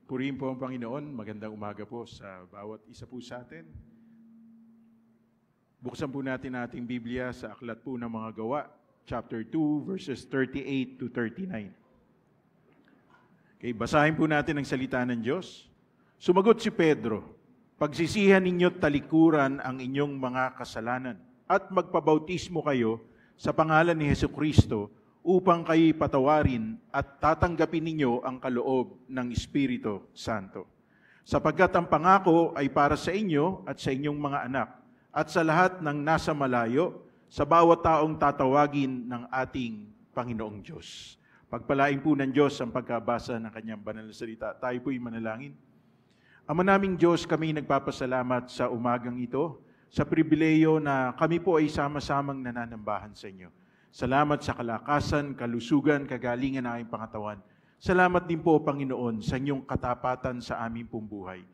Purihin po ang Panginoon. Magandang umaga po sa bawat isa po sa atin. Buksan po natin ating Biblia sa Aklat po ng mga Gawa, chapter 2, verses 38 to 39. Okay, basahin po natin ang salita ng Diyos. Sumagot si Pedro, "Pagsisihan ninyo't talikuran ang inyong mga kasalanan at magpabautismo kayo sa pangalan ni Hesukristo upang kayo'y patawarin at tatanggapin ninyo ang kaloob ng Espiritu Santo. Sapagkat ang pangako ay para sa inyo at sa inyong mga anak at sa lahat ng nasa malayo, sa bawat taong tatawagin ng ating Panginoong Diyos." Pagpalain po ng Diyos ang pagkabasa ng Kanyang banal na salita. Tayo po'y manalangin. Ama naming Diyos, kami nagpapasalamat sa umagang ito, sa pribileyo na kami po ay sama-samang nananambahan sa inyo. Salamat sa kalakasan, kalusugan, kagalingan ng aming pangatawan. Salamat din po, Panginoon, sa inyong katapatan sa aming pong buhay.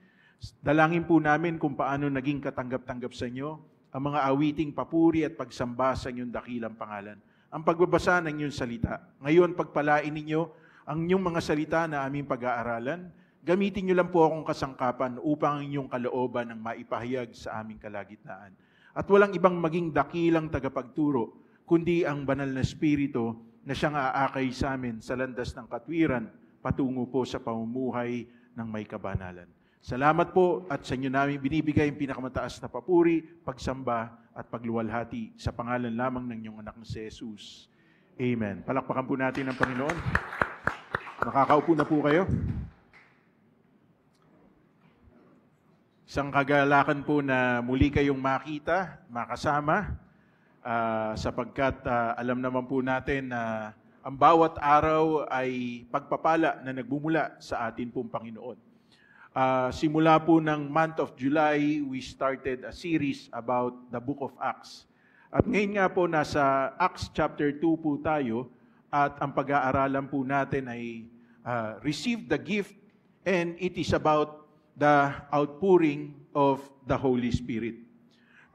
Dalangin po namin kung paano naging katanggap-tanggap sa inyo ang mga awiting papuri at pagsamba sa inyong dakilang pangalan. Ang pagbabasa ng inyong salita. Ngayon, pagpalain ninyo ang inyong mga salita na aming pag-aaralan. Gamitin niyo lang po akong kasangkapan upang ang inyong kalooban ang maipahayag sa aming kalagitnaan. At walang ibang maging dakilang tagapagturo, kundi ang banal na Espiritu na siyang aakay sa amin sa landas ng katwiran patungo po sa pamumuhay ng may kabanalan. Salamat po at sa inyo namin binibigay ang pinakamataas na papuri, pagsamba at pagluwalhati sa pangalan lamang ng inyong anak na si Jesus. Amen. Palakpakan po natin ang Panginoon. Makakaupo na po kayo. Isang kagalakan po na muli kayong makita, makasama, sapagkat alam naman po natin na ang bawat araw ay pagpapala na nagbumula sa atin pong Panginoon. Simula po ng month of July, we started a series about the book of Acts. At ngayon nga po nasa Acts chapter 2 po tayo at ang pag-aaralan po natin ay receive the gift, and it is about the outpouring of the Holy Spirit.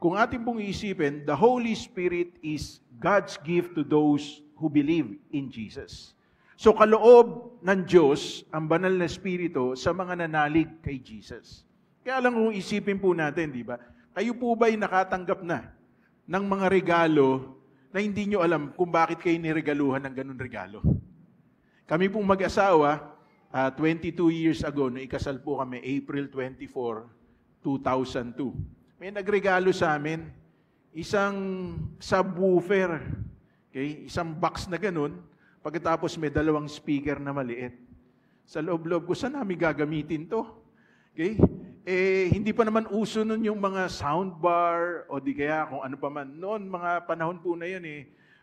Kung ating pong iisipin, the Holy Spirit is God's gift to those who believe in Jesus. So kaloob ng Diyos ang banal na Espiritu sa mga nanalig kay Jesus. Kaya lang kung isipin po natin, di ba? Kayo po ba'y nakatanggap na ng mga regalo na hindi nyo alam kung bakit kayo niregaluhan ng ganun regalo? Kami pong mag-asawa, 22 years ago, no, ikasal po kami, April 24, 2002. May nagregalo sa amin, isang subwoofer, okay? Isang box na ganun, pagkatapos may 2 speaker na maliit. Sa loob-loob ko, saan namin gagamitin to? Okay? Hindi pa naman uso nun yung mga soundbar o di kaya kung ano pa man. Noon, mga panahon po na yun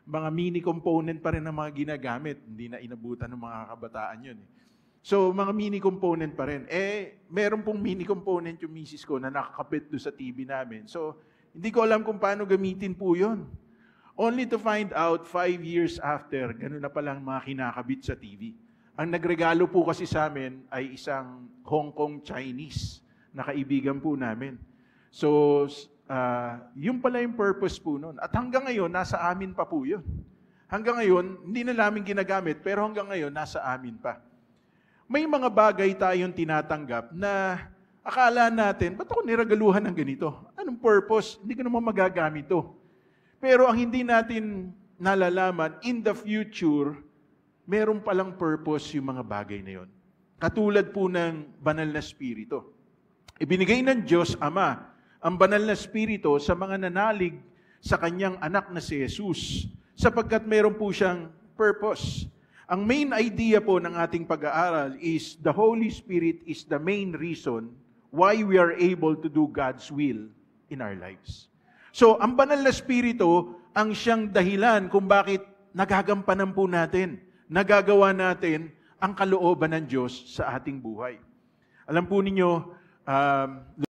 mga mini component pa rin ang mga ginagamit. Hindi na inabutan ng mga kabataan yun. So, mga mini component pa rin. Meron pong mini component yung misis ko na nakakapit doon sa TV namin. So, hindi ko alam kung paano gamitin po yun. Only to find out 5 years after, ganun na palang mga kinakabit sa TV. Ang nagregalo po kasi sa amin ay isang Hong Kong Chinese na kaibigan po namin. So, yun pala yung purpose po nun. At hanggang ngayon, nasa amin pa po yun. Hanggang ngayon, hindi na namin ginagamit, pero hanggang ngayon, nasa amin pa. May mga bagay tayong tinatanggap na akala natin, ba't ako niregaluhan ng ganito? Anong purpose? Hindi ko naman magagamit to. Pero ang hindi natin nalalaman, in the future, meron palang purpose yung mga bagay na yun. Katulad po ng banal na Espiritu. Ibinigay ng Diyos Ama ang banal na Espiritu sa mga nanalig sa Kanyang anak na si Jesus, sapagkat meron po siyang purpose. Ang main idea po ng ating pag-aaral is the Holy Spirit is the main reason why we are able to do God's will in our lives. So, ang banal na Espiritu ang siyang dahilan kung bakit nagagampanan po natin, nagagawa natin ang kalooban ng Diyos sa ating buhay. Alam po ninyo,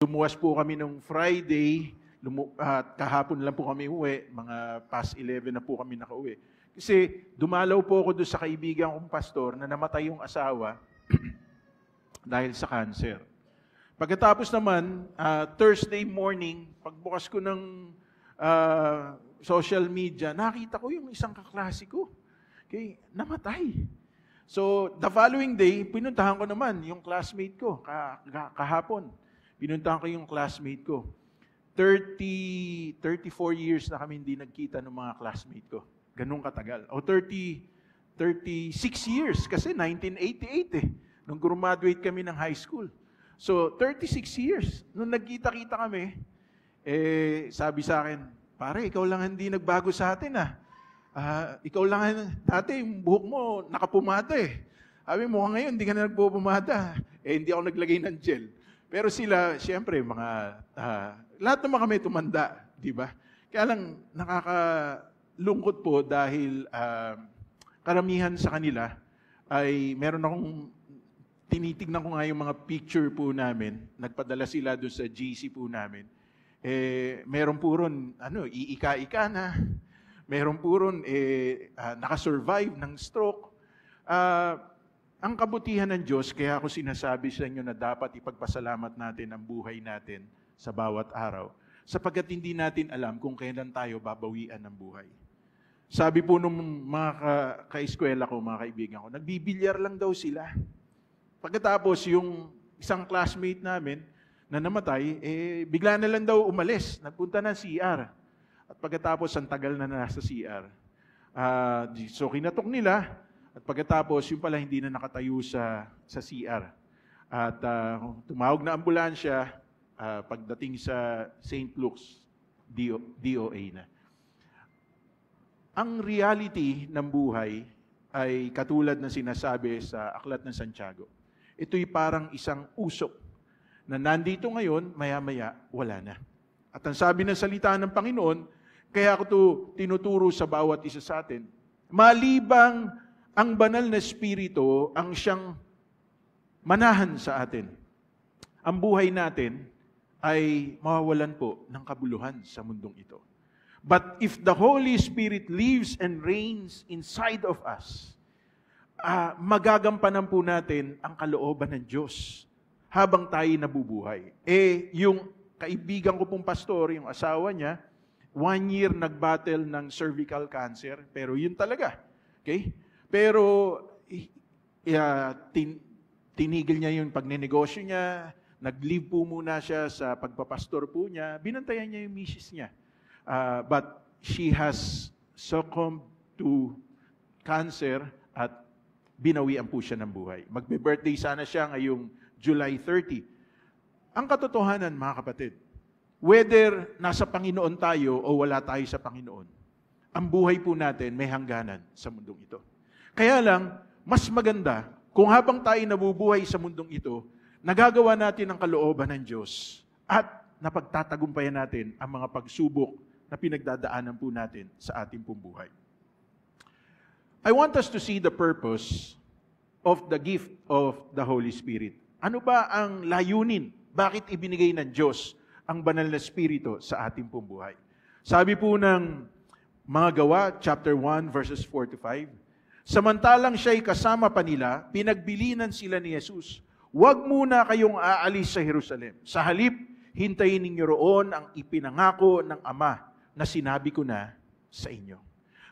lumuwas po kami nung Friday, kahapon lang po kami uwi, mga past 11 na po kami nakauwi. Kasi dumalaw po ako doon sa kaibigan kong pastor na namatay yung asawa dahil sa cancer. Pagkatapos naman, Thursday morning, pagbukas ko ng social media, nakita ko yung isang kaklase ko. Okay, namatay. So, the following day, pinuntahan ko naman yung classmate ko, kahapon. Pinuntahan ko yung classmate ko. 34 years na kami hindi nagkita ng mga classmate ko. Ganun katagal. O 36 years, kasi 1988 nung graduate kami ng high school. So, 36 years. Nung nagkita-kita kami, sabi sa akin, pare, ikaw lang hindi nagbago sa atin ikaw lang, dati yung buhok mo nakapumada Sabi mo, ngayon hindi ka na nagpupumada. Hindi ako naglagay ng gel. Pero sila, siyempre, lahat naman kami tumanda, di ba? Kaya lang, nakakalungkot po dahil karamihan sa kanila ay meron akong tinitignan ko nga yung mga picture po namin. Nagpadala sila doon sa GC po namin. Meron po ron, iika-ika na. Meron po ron, nakasurvive ng stroke. Ang kabutihan ng Diyos, kaya ako sinasabi sa inyo na dapat ipagpasalamat natin ang buhay natin sa bawat araw. Sapagkat hindi natin alam kung kailan tayo babawian ng buhay. Sabi po nung mga ka-eskwela ko, mga kaibigan ko, nagbibilyar lang daw sila. Pagkatapos, yung isang classmate namin na namatay, bigla na lang daw umalis, nagpunta ng CR. At pagkatapos, ang tagal na nasa CR. So, kinatok nila, at pagkatapos, yung pala hindi na nakatayo sa CR. At tumawag na ambulansya, pagdating sa St. Luke's, DOA na. Ang reality ng buhay ay katulad na sinasabi sa Aklat ng Santiago. Ito'y parang isang usok na nandito ngayon, maya-maya, wala na. At ang sabi ng salita ng Panginoon, kaya ako ito tinuturo sa bawat isa sa atin, malibang ang banal na Espiritu ang siyang manahan sa atin. Ang buhay natin ay mawawalan po ng kabuluhan sa mundong ito. But if the Holy Spirit lives and reigns inside of us, magagampanan po natin ang kalooban ng Diyos habang tayo nabubuhay. Yung kaibigan ko pong pastor, yung asawa niya, 1 year nag-battle ng cervical cancer, pero yun talaga. Okay? Pero tinigil niya yung pagnenegosyo niya, nag-leave po muna siya sa pagpapastor po niya, binantayan niya yung misis niya. But she has succumbed to cancer at binawian po siya ng buhay. Magbe-birthday sana siya ngayong July 30. Ang katotohanan, mga kapatid, whether nasa Panginoon tayo o wala tayo sa Panginoon, ang buhay po natin may hangganan sa mundong ito. Kaya lang, mas maganda kung habang tayo nabubuhay sa mundong ito, nagagawa natin ang kalooban ng Diyos at napagtatagumpayan natin ang mga pagsubok na pinagdadaanan po natin sa ating pong buhay. I want us to see the purpose of the gift of the Holy Spirit. Ano ba ang layunin? Bakit ibinigay ng Diyos ang banal na Espiritu sa ating pong buhay? Sabi po ng mga Gawa, chapter 1, verses 4-5, samantalang siya'y kasama pa nila, pinagbilinan sila ni Jesus, huwag muna kayong aalis sa Jerusalem. Sa halip, hintayin ninyo roon ang ipinangako ng Ama na sinabi ko na sa inyo.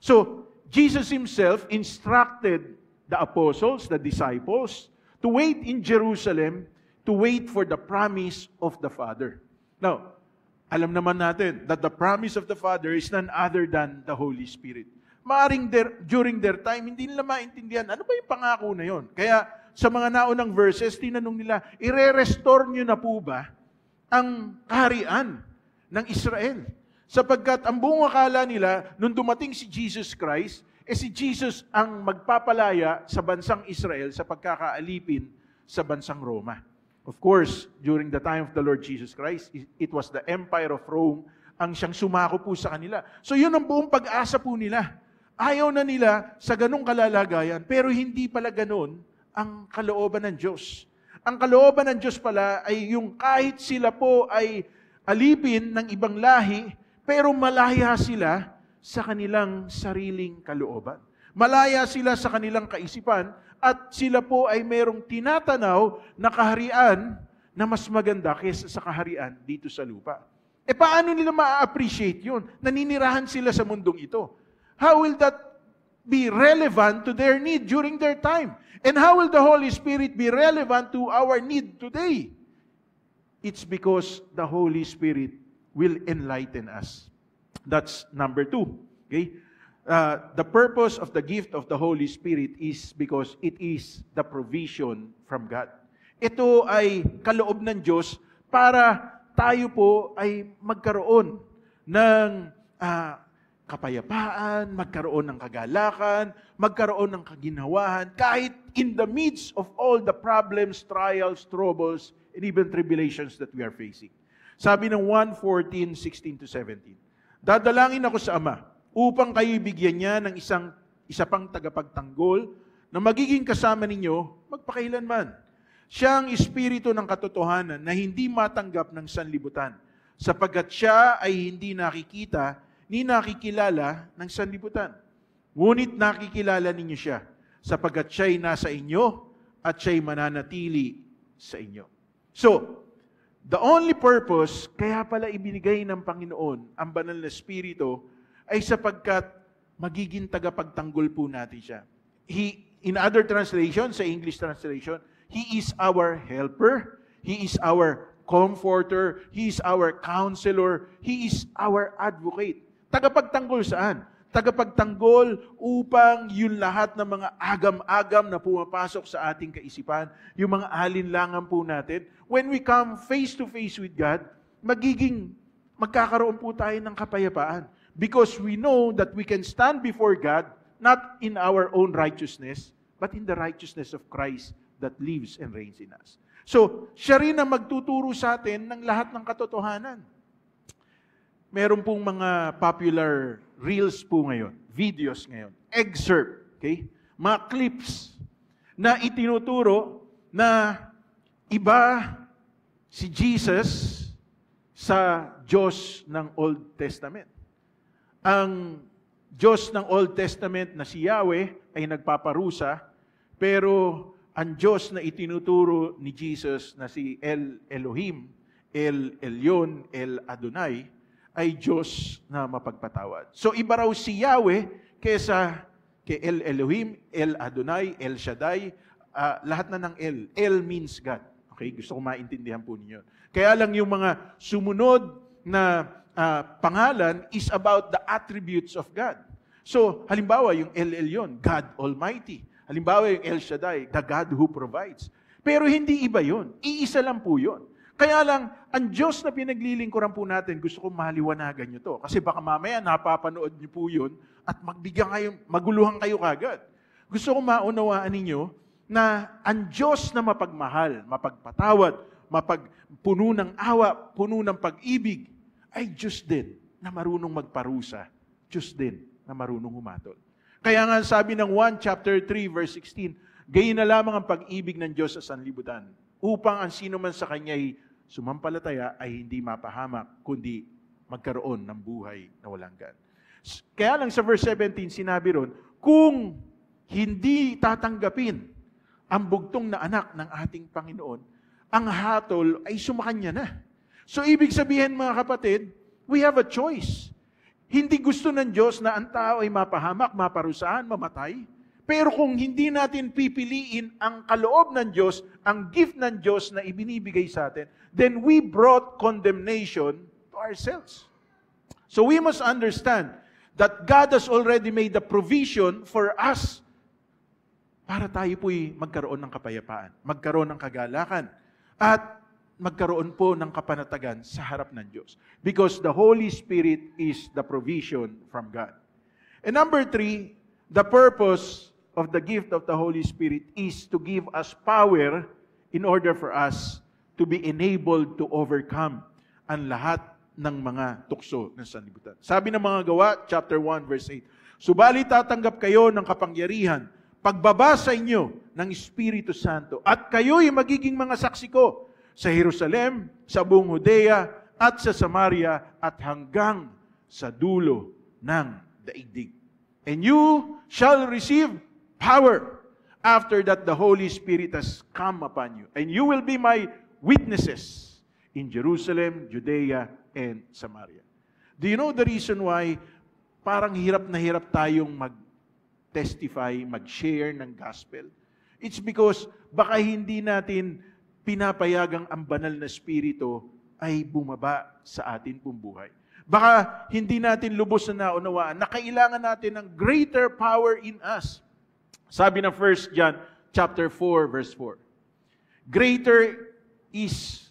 So, Jesus Himself instructed the apostles, the disciples, to wait in Jerusalem, to wait for the promise of the Father. Now, alam naman natin that the promise of the Father is none other than the Holy Spirit. Maaring during their time, hindi nila maintindihan, ano ba yung pangako na yon? Kaya sa mga naunang verses, tinanong nila, ire-restore nyo na po ba ang kaharian ng Israel? Sapagkat ang buong akala nila, nung dumating si Jesus Christ, si Jesus ang magpapalaya sa bansang Israel sa pagkakaalipin sa bansang Roma. Of course, during the time of the Lord Jesus Christ, it was the Empire of Rome ang siyang sumako po sa kanila. So yun ang buong pag-asa po nila. Ayaw na nila sa ganong kalalagayan, pero hindi pala ganon ang kalooban ng Diyos. Ang kalooban ng Diyos pala ay yung kahit sila po ay alipin ng ibang lahi, pero malaya sila sa kanilang sariling kalooban. Malaya sila sa kanilang kaisipan at sila po ay merong tinatanaw na kaharian na mas maganda kaysa sa kaharian dito sa lupa. Paano nila ma-appreciate yun? Naninirahan sila sa mundong ito. How will that be relevant to their need during their time? And how will the Holy Spirit be relevant to our need today? It's because the Holy Spirit will enlighten us. That's number 2. Okay? The purpose of the gift of the Holy Spirit is because it is the provision from God. Ito ay kaloob ng Diyos para tayo po ay magkaroon ng kapayapaan, magkaroon ng kagalakan, magkaroon ng kaginawahan, kahit in the midst of all the problems, trials, troubles, and even tribulations that we are facing. Sabi ng 1:14-16-17, dadalangin ako sa Ama upang kayo bigyan niya ng isa pang tagapagtanggol na magiging kasama ninyo magpakailanman. Siya ang Espiritu ng katotohanan na hindi matanggap ng sanlibutan, sapagkat siya ay hindi nakikita ni nakikilala ng sanlibutan. Ngunit nakikilala ninyo siya, sapagkat siya ay nasa inyo at siya ay mananatili sa inyo. So, the only purpose, kaya pala ibinigay ng Panginoon ang banal na Espiritu, ay sapagkat magiging tagapagtanggol po natin siya. In other translation, sa English translation, He is our helper, He is our comforter, He is our counselor, He is our advocate. Tagapagtanggol saan? Tagapagtanggol upang yung lahat ng mga agam-agam na pumapasok sa ating kaisipan, yung mga alinlangan po natin, when we come face to face with God, magkakaroon po tayo ng kapayapaan. Because we know that we can stand before God, not in our own righteousness, but in the righteousness of Christ that lives and reigns in us. So, siya rin ang magtuturo sa atin ng lahat ng katotohanan. Meron pong mga popular reels po ngayon, videos ngayon, excerpt, okay? Mga clips na itinuturo na iba si Jesus sa Diyos ng Old Testament. Ang Diyos ng Old Testament na si Yahweh ay nagpaparusa, pero ang Diyos na itinuturo ni Jesus na si El Elohim, El Elyon, El Adonai, ay Diyos na mapagpatawad. So iba raw si Yahweh kaysa kay El Elohim, El Adonai, El Shaddai, lahat na ng El. El means God. Okay, gusto ko maintindihan po ninyo. Kaya lang yung mga sumunod na pangalan is about the attributes of God. So, halimbawa yung El Elyon, God Almighty. Halimbawa yung El Shaddai, the God who provides. Pero hindi iba yun. Iisa lang po yun. Kaya lang, ang Diyos na pinaglilingkuran po natin, gusto kong maliwanagan nyo to. Kasi baka mamaya napapanood nyo po yun at maguluhan kayo kagad. Gusto kong maunawaan ninyo na ang Diyos na mapagmahal, mapagpatawad, puno ng awa, puno ng pag-ibig, ay Diyos din na marunong magparusa. Diyos din na marunong humatol. Kaya nga sabi ng 1 chapter 3 verse 16, gayon na lamang ang pag-ibig ng Diyos sa sanlibutan, upang ang sino man sa Kanya ay sumampalataya ay hindi mapahamak, kundi magkaroon ng buhay na walang hanggan. Kaya lang sa verse 17, sinabi ron, kung hindi tatanggapin ang bugtong na anak ng ating Panginoon, ang hatol ay sumakanya na. So ibig sabihin mga kapatid, we have a choice. Hindi gusto ng Diyos na ang tao ay mapahamak, maparusahan, mamatay. Pero kung hindi natin pipiliin ang kaloob ng Diyos, ang gift ng Diyos na ibinibigay sa atin, then we brought condemnation to ourselves. So we must understand that God has already made the provision for us para tayo po'y magkaroon ng kapayapaan, magkaroon ng kagalakan, at magkaroon po ng kapanatagan sa harap ng Diyos. Because the Holy Spirit is the provision from God. And number 3, the purpose of the gift of the Holy Spirit is to give us power in order for us to be enabled to overcome ang lahat ng mga tukso ng sanlibutan. Sabi ng mga Gawa, chapter 1, verse 8, subalit tatanggap kayo ng kapangyarihan, pagbaba sa inyo ng Espiritu Santo, at kayo'y magiging mga saksi ko sa Jerusalem, sa buong Judea, at sa Samaria, at hanggang sa dulo ng daigdig. And you shall receive power after that the Holy Spirit has come upon you. And you will be my witnesses in Jerusalem, Judea, and Samaria. Do you know the reason why parang hirap na hirap tayong mag-testify, mag-share ng gospel? It's because baka hindi natin pinapayagang ang banal na Espiritu ay bumaba sa atin pong buhay. Baka hindi natin lubos na naunawaan na kailangan natin ng greater power in us. Sabi ng 1 John chapter 4 verse 4. Greater is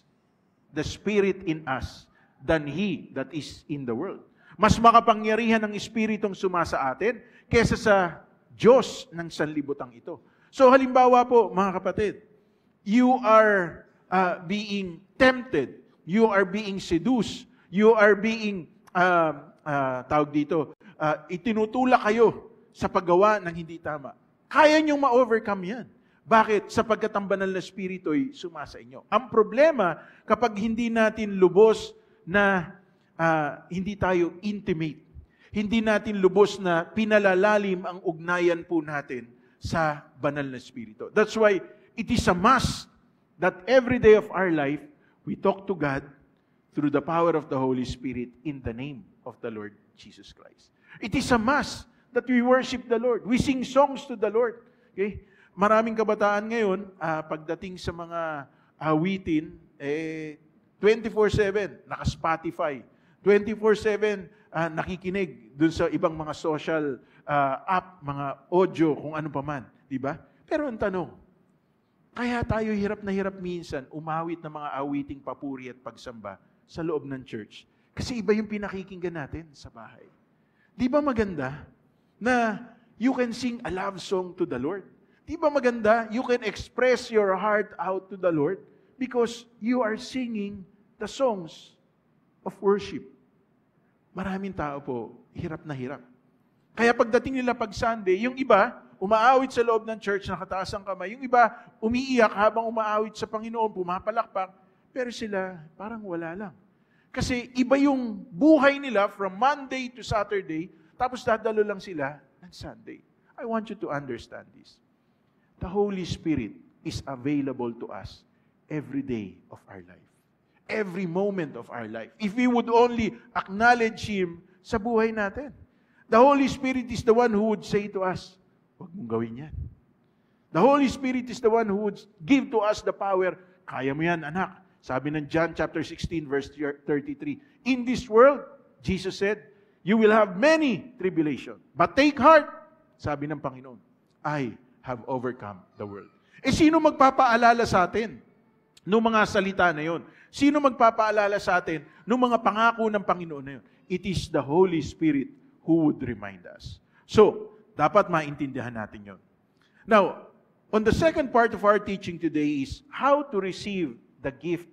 the Spirit in us than he that is in the world. Mas makapangyarihan ang Espiritong sumasa atin kaysa sa Diyos ng sanlibutan ito. So halimbawa po, mga kapatid, you are being tempted, you are being seduced, you are being, itinutulak kayo sa paggawa ng hindi tama. Kaya niyong ma-overcome yan. Bakit? Sapagkat ang banal na Espiritu ay sumasa inyo. Ang problema, kapag hindi natin lubos na hindi tayo intimate, hindi natin lubos na pinalalalim ang ugnayan po natin sa banal na Espiritu. That's why it is a must that every day of our life, we talk to God through the power of the Holy Spirit in the name of the Lord Jesus Christ. It is a must that we worship the Lord. We sing songs to the Lord. Okay? Maraming kabataan ngayon, pagdating sa mga awitin, 24/7, naka-Spotify. 24/7, nakikinig dun sa ibang mga social app, mga audio, kung ano pa man. Diba? Pero ang tanong, kaya tayo hirap na hirap minsan umawit ng mga awiting papuri at pagsamba sa loob ng church. Kasi iba yung pinakikinggan natin sa bahay. Di ba maganda na you can sing a love song to the Lord? Di ba maganda? You can express your heart out to the Lord because you are singing the songs of worship. Maraming tao po, hirap na hirap. Kaya pagdating nila pag Sunday, yung iba, umaawit sa loob ng church, nakataas ang kamay. Yung iba, umiiyak habang umaawit sa Panginoon, pumapalakpak. Pero sila, parang wala lang. Kasi iba yung buhay nila from Monday to Saturday, tapos dadalo lang sila ng Sunday. I want you to understand this. The Holy Spirit is available to us every day of our life. Every moment of our life. If we would only acknowledge Him sa buhay natin. The Holy Spirit is the one who would say to us, huwag mong gawin yan. The Holy Spirit is the one who would give to us the power, kaya mo yan, anak. Sabi ng John chapter 16, verse 33, in this world, Jesus said, you will have many tribulation. But take heart, sabi ng Panginoon, I have overcome the world. Sino magpapaalala sa atin nung mga salita na yon? Sino magpapaalala sa atin nung mga pangako ng Panginoon na yon? It is the Holy Spirit who would remind us. So, dapat maintindihan natin yon. Now, on the second part of our teaching today is how to receive the gift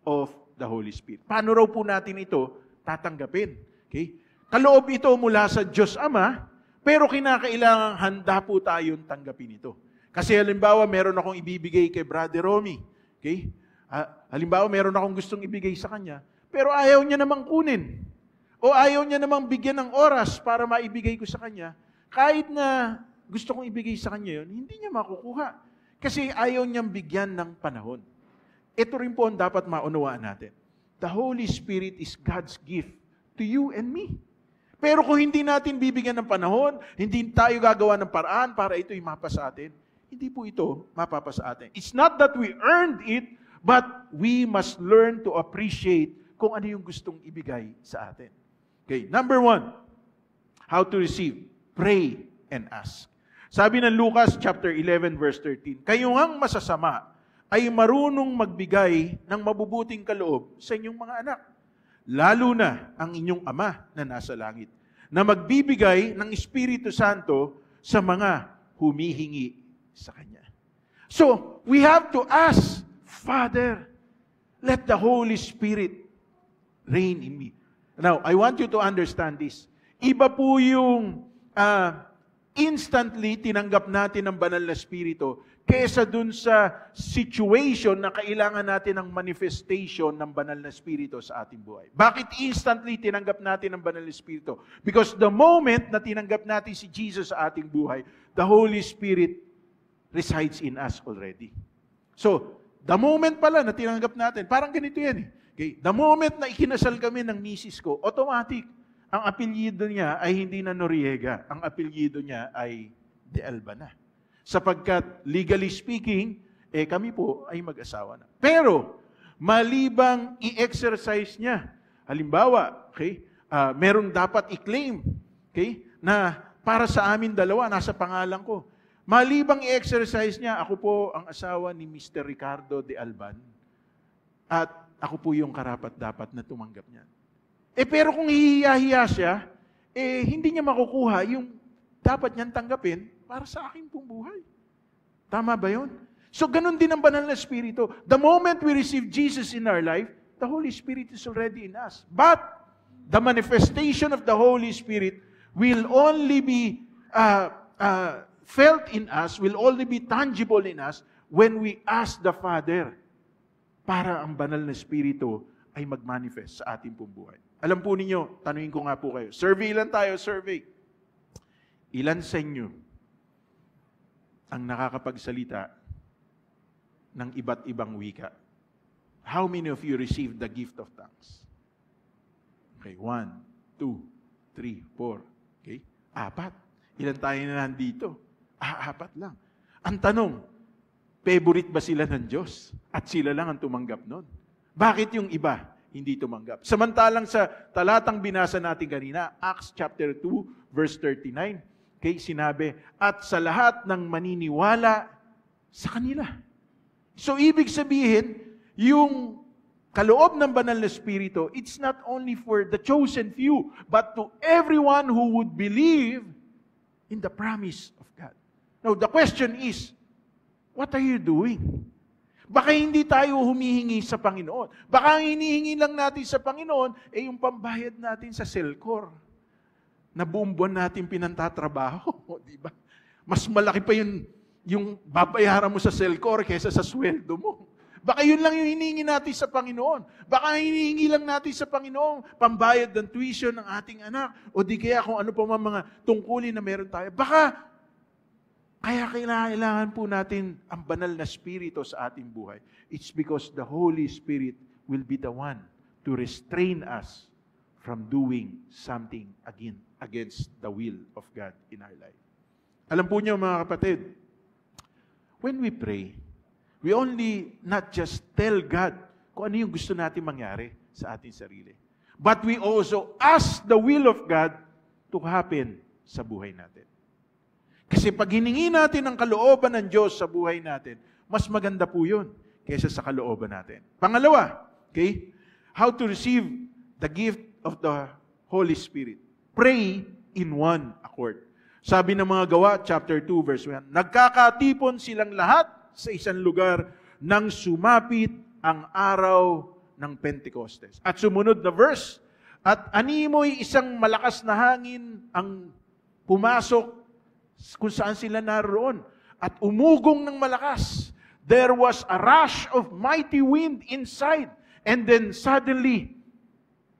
of the Holy Spirit. Paano raw po natin ito tatanggapin? Okay? Kaloob ito mula sa Diyos Ama, pero kinakailangan handa po tayong tanggapin ito. Kasi halimbawa, meron akong ibibigay kay Brother Romy. Okay? Halimbawa, meron akong gustong ibigay sa kanya, pero ayaw niya namang kunin. O ayaw niya namang bigyan ng oras para maibigay ko sa kanya. Kahit na gusto kong ibigay sa kanya yun, hindi niya makukuha. Kasi ayaw niyang bigyan ng panahon. Ito rin po ang dapat maunawaan natin. The Holy Spirit is God's gift to you and me. Pero kung hindi natin bibigyan ng panahon, hindi tayo gagawa ng paraan para ito'y mapa sa atin, hindi po ito mapapa sa atin. It's not that we earned it, but we must learn to appreciate kung ano yung gustong ibigay sa atin. Okay, number 1, how to receive. Pray and ask. Sabi ng Lucas chapter 11 verse 13, kayo ngang masasama ay marunong magbigay ng mabubuting kaloob sa inyong mga anak. Lalo na ang inyong Ama na nasa langit, na magbibigay ng Espiritu Santo sa mga humihingi sa Kanya. So, we have to ask, Father, let the Holy Spirit reign in me. Now, I want you to understand this. Iba po yung instantly tinanggap natin ng banal na Espiritu kesa dun sa situation na kailangan natin ng manifestation ng banal na Espiritu sa ating buhay. Bakit instantly tinanggap natin ng banal na Espiritu? Because the moment na tinanggap natin si Jesus sa ating buhay, the Holy Spirit resides in us already. So, the moment pala na tinanggap natin, parang ganito yan eh. Okay? The moment na ikinasal kami ng misis ko, automatic, ang apelyido niya ay hindi na Noriega. Ang apelyido niya ay De Alba na. Sapagkat, legally speaking, kami po ay mag-asawa na. Pero, malibang i-exercise niya, halimbawa, okay, merong dapat i-claim, okay, na para sa amin dalawa, nasa pangalan ko. Malibang i-exercise niya, ako po ang asawa ni Mr. Ricardo De Alban at ako po yung karapat-dapat na tumanggap niya. Pero kung hihiya-hiya siya, hindi niya makukuha yung dapat niyang tanggapin para sa akin pong buhay. Tama ba yun? So, ganun din ang banal na Espiritu. The moment we receive Jesus in our life, the Holy Spirit is already in us. But, the manifestation of the Holy Spirit will only be felt in us, will only be tangible in us when we ask the Father para ang banal na Espiritu ay mag-manifest sa ating pong buhay. Alam po ninyo, tanungin ko nga po kayo, survey lang tayo, survey. Ilan sa inyo ang nakakapagsalita ng iba't ibang wika? How many of you received the gift of tongues? Okay, 1, 2, 3, 4. Okay, 4. Ilan tayo na nandito? 4 lang. Ang tanong, favorite ba sila ng Diyos? At sila lang ang tumanggap nun? Bakit yung iba hindi tumanggap? Samantalang sa talatang binasa natin kanina, Acts chapter 2, verse 39, okay, sinabi, at sa lahat ng maniniwala sa kanila. So, ibig sabihin, yung kaloob ng banal na Espiritu, it's not only for the chosen few, but to everyone who would believe in the promise of God. Now, the question is, what are you doing? Baka hindi tayo humihingi sa Panginoon. Baka ang hinihingi lang natin sa Panginoon ay yung pambayad natin sa Selcor na buong buwan natin pinantatrabaho. Di ba? Mas malaki pa yung babayaran mo sa Selcor kaysa sa sweldo mo. Baka yun lang yung hinihingi natin sa Panginoon. Baka hinihingi lang natin sa Panginoon pambayad ng tuition ng ating anak o di kaya kung ano pa mga tungkulin na meron tayo. Baka kaya kailangan po natin ang banal na Espiritu sa ating buhay. It's because the Holy Spirit will be the one to restrain us from doing something against the will of God in our life. Alam po niyo mga kapatid, when we pray, we only not just tell God kung ano yung gusto natin mangyari sa ating sarili. But we also ask the will of God to happen sa buhay natin. Kasi pag hiningi natin ang kalooban ng Diyos sa buhay natin, mas maganda po yun kaysa sa kalooban natin. Pangalawa, okay, how to receive the gift of the Holy Spirit. Pray in one accord. Sabi ng mga Gawa, chapter 2, verse 1, nagkakatipon silang lahat sa isang lugar nang sumapit ang araw ng Pentecostes. At sumunod na verse, at animoy isang malakas na hangin ang pumasok kung saan sila naroon. At umugong ng malakas. There was a rush of mighty wind inside. And then suddenly,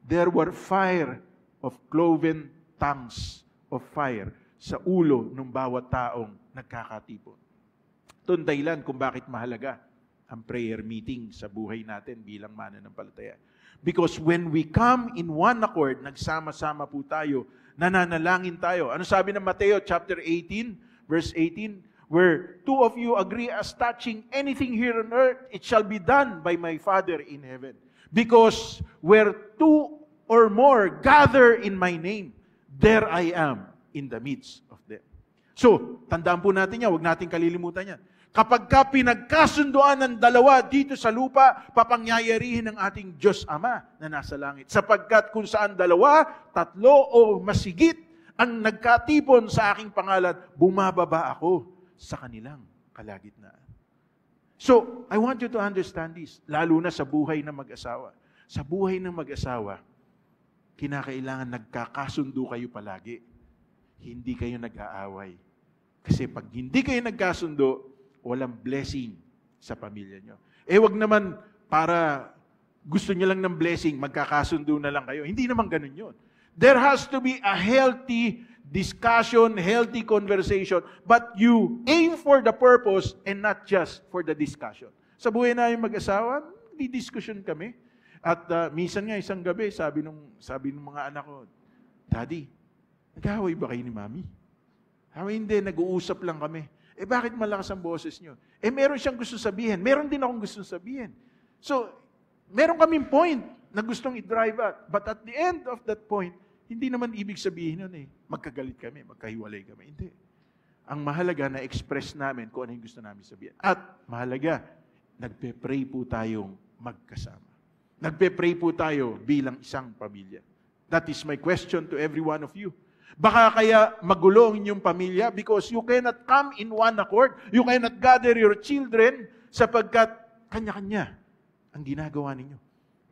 there were fire of cloven tongues of fire sa ulo ng bawat taong nagkakatipon. Ito ang dahilan kung bakit mahalaga ang prayer meeting sa buhay natin bilang mananampalataya. Because when we come in one accord, nagsama-sama po tayo, nananalangin tayo. Ano sabi ng Mateo chapter 18, verse 18? Where two of you agree as touching anything here on earth, it shall be done by my Father in heaven. Because where two or more gather in my name, there I am in the midst of them. So, tandaan po natin yan, huwag natin kalilimutan yan. Kapag ka pinagkasunduan ng dalawa dito sa lupa, papangyayarihin ng ating Diyos Ama na nasa langit. Sapagkat kung saan dalawa, tatlo o masigit ang nagkatipon sa aking pangalan, bumababa ako sa kanilang kalagitnaan. So, I want you to understand this, lalo na sa buhay ng mag-asawa. Sa buhay ng mag-asawa, kinakailangan nagkakasundo kayo palagi. Hindi kayo nag-aaway. Kasi pag hindi kayo nagkasundo, walang blessing sa pamilya nyo. Wag naman para gusto nyo lang ng blessing, magkakasundo na lang kayo. Hindi naman ganun yun. There has to be a healthy discussion, healthy conversation, but you aim for the purpose and not just for the discussion. Sa buhay na yung mag-asawa, di-discussion kami. At minsan nga, isang gabi, sabi nung mga anak ko, Daddy, nag-away ba kayo ni Mami? Hindi, nag-uusap lang kami. Bakit malakas ang boses nyo? Meron siyang gusto sabihin. Meron din akong gusto sabihin. So, meron kaming point na gustong i-drive at. But at the end of that point, hindi naman ibig sabihin nun magkagalit kami, magkahiwalay kami. Hindi. Ang mahalaga na express namin kung ano yung gusto namin sabihin. At mahalaga, nagpe-pray po tayong magkasama. Nagpe-pray po tayo bilang isang pamilya. That is my question to every one of you. Baka kaya magulo ang inyong pamilya because you cannot come in one accord. You cannot gather your children sapagkat kanya-kanya ang ginagawa ninyo.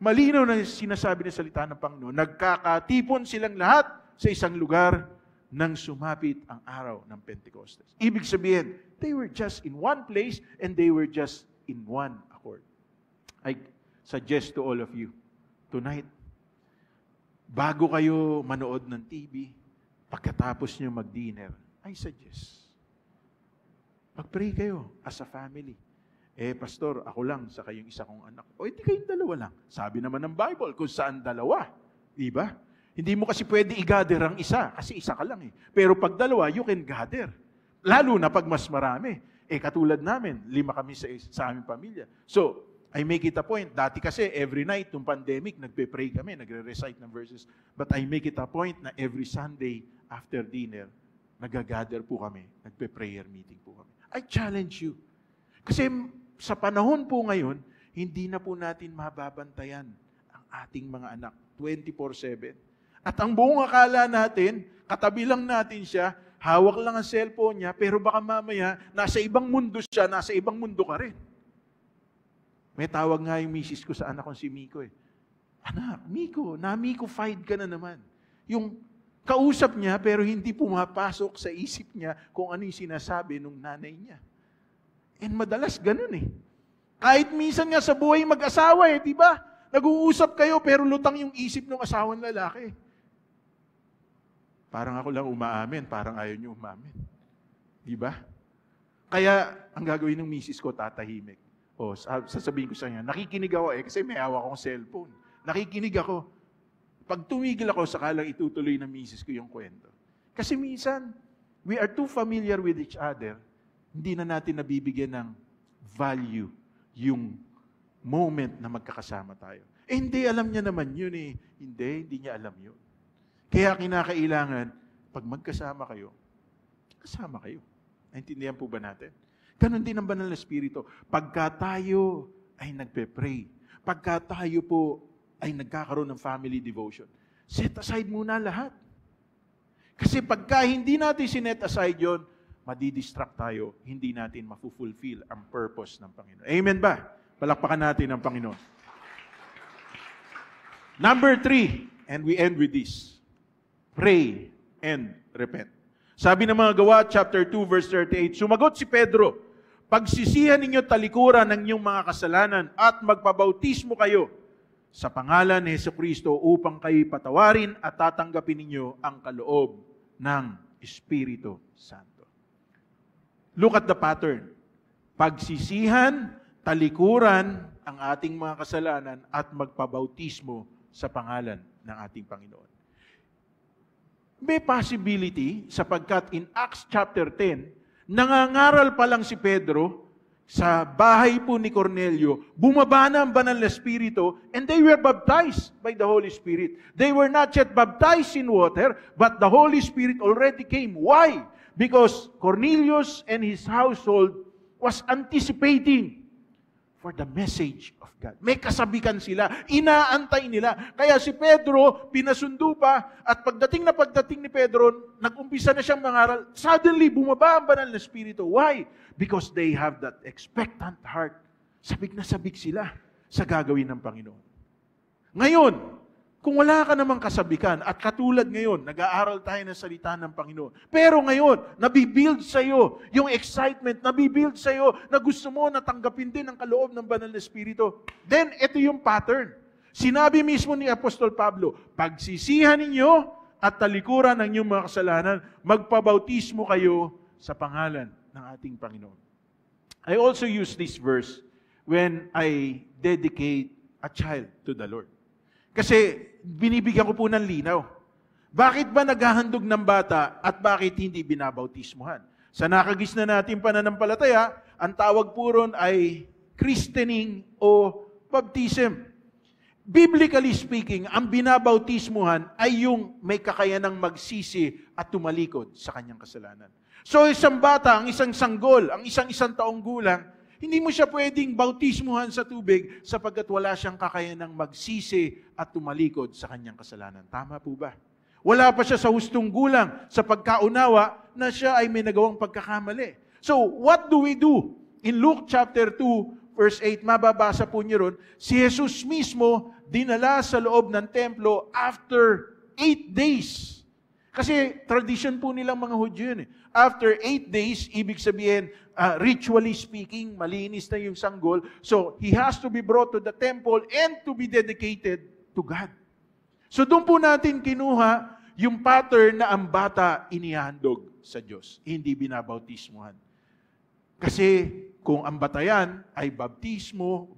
Malinaw na sinasabi ng salita ng Panginoon, nagkakatipon silang lahat sa isang lugar nang sumapit ang araw ng Pentecostes. Ibig sabihin, they were just in one place and they were just in one accord. I suggest to all of you, tonight, bago kayo manood ng TV, pagkatapos nyo mag-dinner, I suggest, mag-pray kayo as a family. Pastor, ako lang sa kayong isa kong anak. Di kayong dalawa lang. Sabi naman ng Bible, kung saan dalawa. Diba? Hindi mo kasi pwede i-gather ang isa, kasi isa ka lang Pero pag dalawa, you can gather. Lalo na pag mas marami. Katulad namin, 5 kami sa aming pamilya. So, I make it a point. Dati kasi, every night, nung pandemic, nagpe-pray kami, nagre-recite ng verses. But I make it a point na every Sunday, after dinner, nag-gather po kami, nagpe-prayer meeting po kami. I challenge you. Kasi sa panahon po ngayon, hindi na po natin mababantayan ang ating mga anak 24/7. At ang buong akala natin, katabi lang natin siya, hawak lang ang cellphone niya, pero baka mamaya, nasa ibang mundo siya, nasa ibang mundo ka rin. May tawag nga yung misis ko sa anak kong si Miko Anak, Miko, na-Miko-fied ka na naman. Yung kausap niya, pero hindi pumapasok sa isip niya kung ano yung sinasabi ng nanay niya. And madalas ganun Kahit minsan nga sa buhay mag-asawa di ba? Nag-uusap kayo pero lutang yung isip ng asawang lalaki. Parang ako lang umaamin, parang ayaw niyo umamin. Di ba? Kaya ang gagawin ng misis ko, tatahimik. Sasabihin ko sa kanya, nakikinig ako kasi may hawak akong cellphone. Nakikinig ako. Pag tumigil ako, sakalang itutuloy ng misis ko yung kwento. Kasi minsan, we are too familiar with each other, hindi na natin nabibigyan ng value yung moment na magkakasama tayo. Hindi, alam niya naman yun Hindi niya alam yun. Kaya kinakailangan, pag magkasama kayo, kasama kayo. Naintindihan po ba natin? Ganon din ang banal na Espiritu. Pagka tayo ay nagpe-pray, pagka tayo po ay nagkakaroon ng family devotion, set aside muna lahat. Kasi pagka hindi natin sinet aside yun, madidistract tayo, hindi natin mafu-fulfill ang purpose ng Panginoon. Amen ba? Palakpakan natin ang Panginoon. Number 3, and we end with this. Pray and repent. Sabi ng mga Gawa, chapter 2, verse 38, sumagot si Pedro, pagsisihan ninyo talikuran ng inyong mga kasalanan at magpabautismo kayo sa pangalan ni Jesucristo upang kayo patawarin at tatanggapin ninyo ang kaloob ng Espiritu Santo. Look at the pattern. Pagsisihan, talikuran ang ating mga kasalanan at magpabautismo sa pangalan ng ating Panginoon. May possibility sapagkat in Acts chapter 10, nangangaral pa lang si Pedro sa bahay po ni Cornelio, bumaba na ang banal na Espiritu and they were baptized by the Holy Spirit. They were not yet baptized in water, but the Holy Spirit already came. Why? Because Cornelius and his household was anticipating for the message of God. May kasabikan sila, inaantay nila. Kaya si Pedro, pinasundo pa, at pagdating ni Pedro, nag-umpisa na siyang mangaral, suddenly, bumaba ang banal na Espiritu. Why? Because they have that expectant heart. Sabik na sabik sila sa gagawin ng Panginoon. Ngayon, kung wala ka namang kasabikan, at katulad ngayon, nag-aaral tayo ng salita ng Panginoon. Pero ngayon, nabibuild sa'yo yung excitement, nabibuild sa'yo na gusto mo na tanggapin din ang kaloob ng banal na Espiritu. Then, ito yung pattern. Sinabi mismo ni Apostol Pablo, pagsisihan ninyo at talikuran ng inyong mga kasalanan, magpabautismo kayo sa pangalan ng ating Panginoon. I also use this verse when I dedicate a child to the Lord. Kasi binibigyan ko po ng linaw. Bakit ba naghahandog ng bata at bakit hindi binabautismuhan? Sa nakagis na natin pananampalataya, ang tawag po ron ay christening o baptism. Biblically speaking, ang binabautismuhan ay yung may kakayanang magsisi at tumalikod sa kanyang kasalanan. So isang bata, ang isang sanggol, ang isang taong gulang, hindi mo siya pwedeng bautismuhan sa tubig sapagkat wala siyang kakayanang magsisi at tumalikod sa kanyang kasalanan. Tama po ba? Wala pa siya sa hustong gulang sa pagkaunawa na siya ay may nagawang pagkakamali. So, what do we do? In Luke chapter 2, verse 8, mababasa po niyo ron, si Jesus mismo dinala sa loob ng templo after 8 days. Kasi tradition po nilang mga Hudyo yun. After 8 days, ibig sabihin, ritually speaking, malinis na yung sanggol. So, he has to be brought to the temple and to be dedicated to God. So, doon po natin kinuha yung pattern na ang bata inihandog sa Diyos. Hindi binabautismuhan. Kasi kung ang batayan ay bautismo,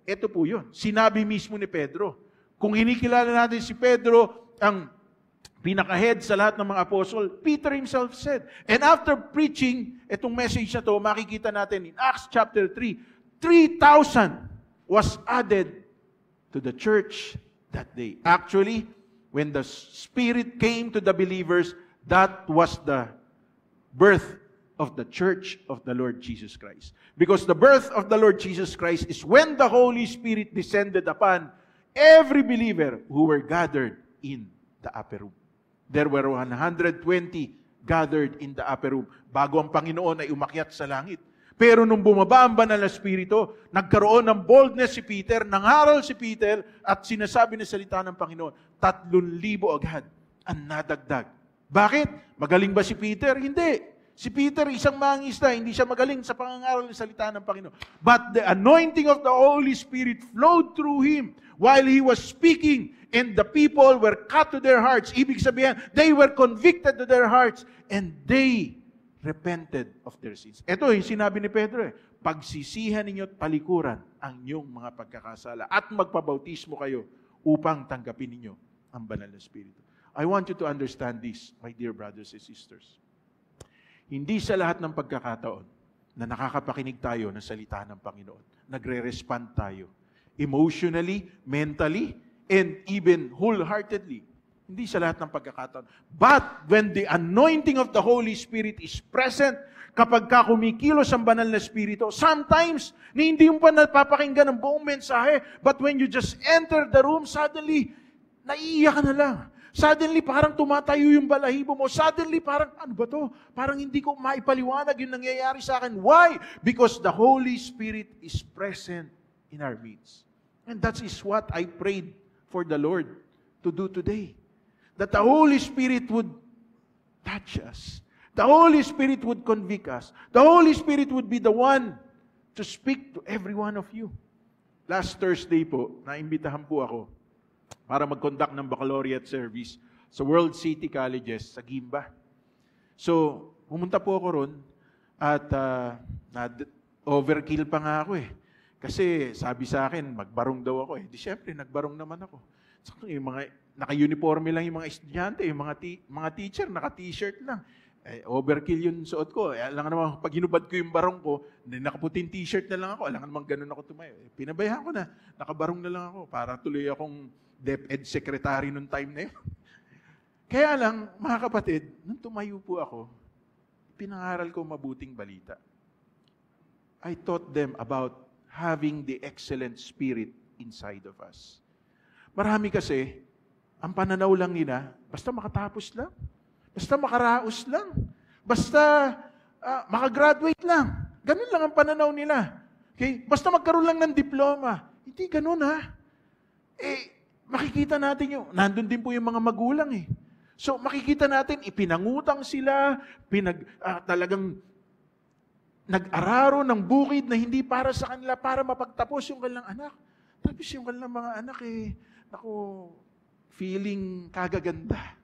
ito po yun. Sinabi mismo ni Pedro. Kung hinikilala natin si Pedro, ang pinaka-head sa lahat ng mga apostol, Peter himself said. And after preaching, itong message na to, makikita natin in Acts chapter 3, 3,000 was added to the church that day. Actually, when the Spirit came to the believers, that was the birth of the church of the Lord Jesus Christ. Because the birth of the Lord Jesus Christ is when the Holy Spirit descended upon every believer who were gathered in the upper room. There were 120 gathered in the upper room bago ang Panginoon ay umakyat sa langit. Pero nung bumaba ang banal na Espiritu, nagkaroon ng boldness si Peter, nangaral si Peter, at sinasabi na salita ng Panginoon, 3,000 agad ang nadagdag. Bakit? Magaling ba si Peter? Hindi. Si Peter, isang mangisda, hindi siya magaling sa pangangaral ng salita ng Panginoon. But the anointing of the Holy Spirit flowed through him while he was speaking, and the people were cut to their hearts. Ibig sabihin, they were convicted to their hearts, and they repented of their sins. Ito yung sinabi ni Pedro, pagsisihan ninyo at palikuran ang inyong mga pagkakasala at magpabautismo kayo upang tanggapin ninyo ang banal na Espiritu. I want you to understand this, my dear brothers and sisters. Hindi sa lahat ng pagkakataon na nakakapakinig tayo ng salita ng Panginoon, nagre-respond tayo emotionally, mentally, and even wholeheartedly. Hindi sa lahat ng pagkakataon. But when the anointing of the Holy Spirit is present, kapag ka kumikilos ang banal na Espiritu, sometimes, hindi mo pa napapakinggan ang buong mensahe, but when you just enter the room, suddenly, naiiyak ka na lang. Suddenly, parang tumatayo yung balahibo mo. Suddenly, parang, ano ba to? Parang hindi ko maipaliwanag yung nangyayari sa akin. Why? Because the Holy Spirit is present in our midst. And that is what I prayed for the Lord to do today. That the Holy Spirit would touch us. The Holy Spirit would convict us. The Holy Spirit would be the one to speak to every one of you. Last Thursday po, naimbitahan po ako para mag-conduct ng baccalaureate service sa World City Colleges sa Gimba. So, pumunta po ako ron at overkill pa nga ako eh. Kasi sabi sa akin, magbarong daw ako eh. Di syempre, nagbarong naman ako. So, yung mga naka-uniforme lang yung mga estudyante, yung mga teacher, naka-t-shirt lang. Overkill yung suot ko. Alam nga naman, pag hinubad ko yung barong ko, nakaputing t-shirt na lang ako. Alam nga naman, ganun ako tumayo. Pinabayaan ko na. Nakabarong na lang ako para tuloy akong DepEd secretary nung time na yun. Kaya lang, mga kapatid, nung tumayo po ako, pinangaral ko mabuting balita. I taught them about having the excellent spirit inside of us. Marami kasi, ang pananaw lang nila, basta makatapos lang, basta makaraos lang, basta makagraduate lang. Ganun lang ang pananaw nila. Okay? Basta magkaroon lang ng diploma. Hindi ganun ha. Makikita natin yung, nandun din po yung mga magulang eh. So makikita natin, ipinangutang sila, talagang nag-araro ng bukid na hindi para sa kanila, para mapagtapos yung kanilang anak. Tapos yung kanilang mga anak feeling kagaganda.